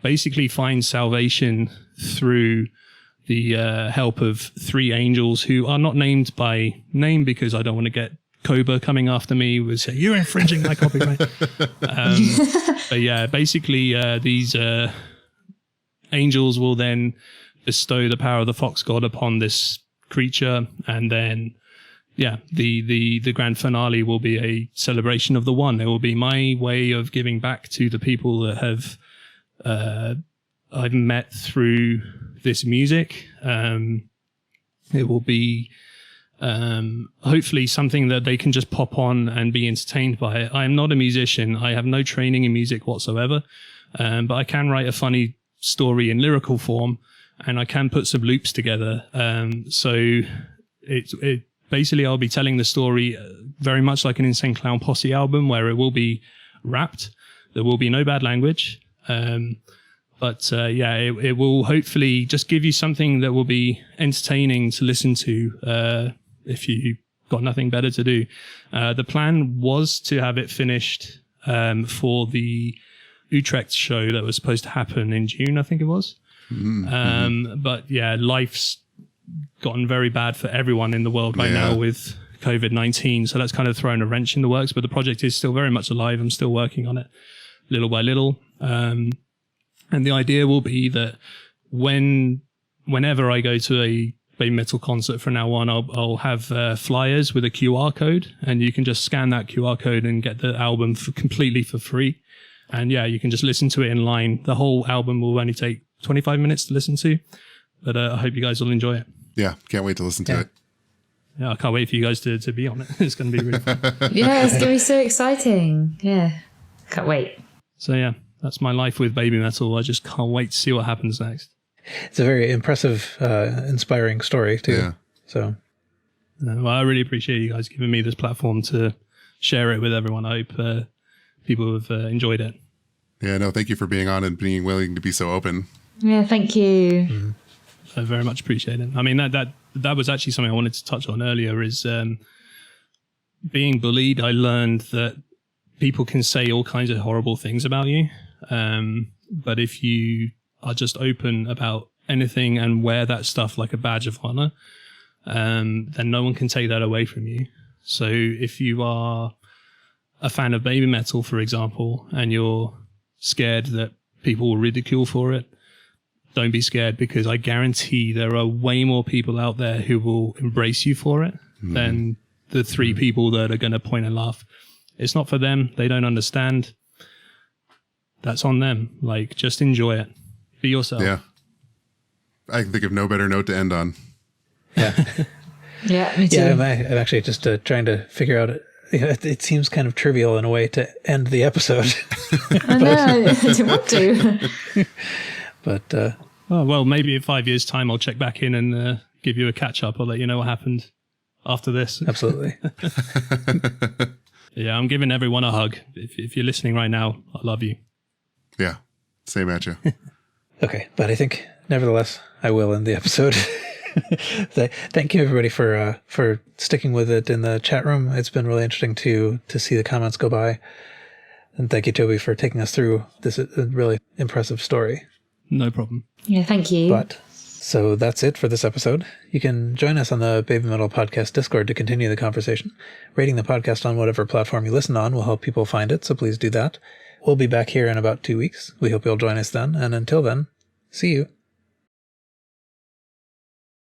basically find salvation through the help of 3 angels who are not named by name because I don't want to get Cobra coming after me with say, you're infringing my copyright. But yeah, basically these angels will then bestow the power of the fox god upon this creature, and then yeah, the grand finale will be a celebration of the one. It will be my way of giving back to the people that have I've met through this music. It will be hopefully something that they can just pop on and be entertained by. I am not a musician. I have no training in music whatsoever, but I can write a funny story in lyrical form, and I can put some loops together. So it basically, I'll be telling the story very much like an Insane Clown Posse album, where it will be rapped. There will be no bad language. But it will hopefully just give you something that will be entertaining to listen to if you got nothing better to do. The plan was to have it finished for the Utrecht show that was supposed to happen in June, I think it was. But yeah, life's gotten very bad for everyone in the world right now with COVID-19. So that's kind of thrown a wrench in the works, but the project is still very much alive. I'm still working on it little by little. And the idea will be that whenever I go to a BABYMETAL concert from now on, I'll have flyers with a QR code, and you can just scan that QR code and get the album completely for free. And yeah, you can just listen to it in line. The whole album will only take 25 minutes to listen to, but I hope you guys will enjoy it. Yeah, can't wait to listen to it. Yeah, I can't wait for you guys to be on it. It's going to be really fun. Yeah, it's going to be so exciting. Yeah, can't wait. So yeah, that's my life with BABYMETAL. I just can't wait to see what happens next. It's a very impressive, inspiring story too. Yeah. So, well, I really appreciate you guys giving me this platform to share it with everyone. I hope people have enjoyed it. Yeah, no, thank you for being on and being willing to be so open. Yeah, thank you. Mm-hmm. I very much appreciate it. I mean, that was actually something I wanted to touch on earlier is being bullied. I learned that people can say all kinds of horrible things about you. But if you are just open about anything and wear that stuff like a badge of honor, then no one can take that away from you. So if you are a fan of BABYMETAL, for example, and you're scared that people will ridicule for it, don't be scared, because I guarantee there are way more people out there who will embrace you for it than the three people that are going to point and laugh. It's not for them. They don't understand. That's on them. Like, just enjoy it. Be yourself. Yeah. I can think of no better note to end on. yeah. Yeah, me too. Yeah, I'm actually just trying to figure out it seems kind of trivial in a way to end the episode. I know, I didn't want to. But well, maybe in 5 years' time, I'll check back in and give you a catch up. I'll let you know what happened after this. Absolutely. Yeah, I'm giving everyone a hug. If you're listening right now, I love you. Yeah, same at you. Okay, but I think nevertheless I will end the episode. Thank you everybody for sticking with it in the chat room. It's been really interesting to see the comments go by, and thank you, Toby, for taking us through this really impressive story. No problem. Yeah, thank you. But so that's it for this episode. You can join us on the BABYMETAL Podcast Discord to continue the conversation. Rating the podcast on whatever platform you listen on will help people find it, so please do that. We'll be back here in about 2 weeks. We hope you'll join us then, and until then, see you.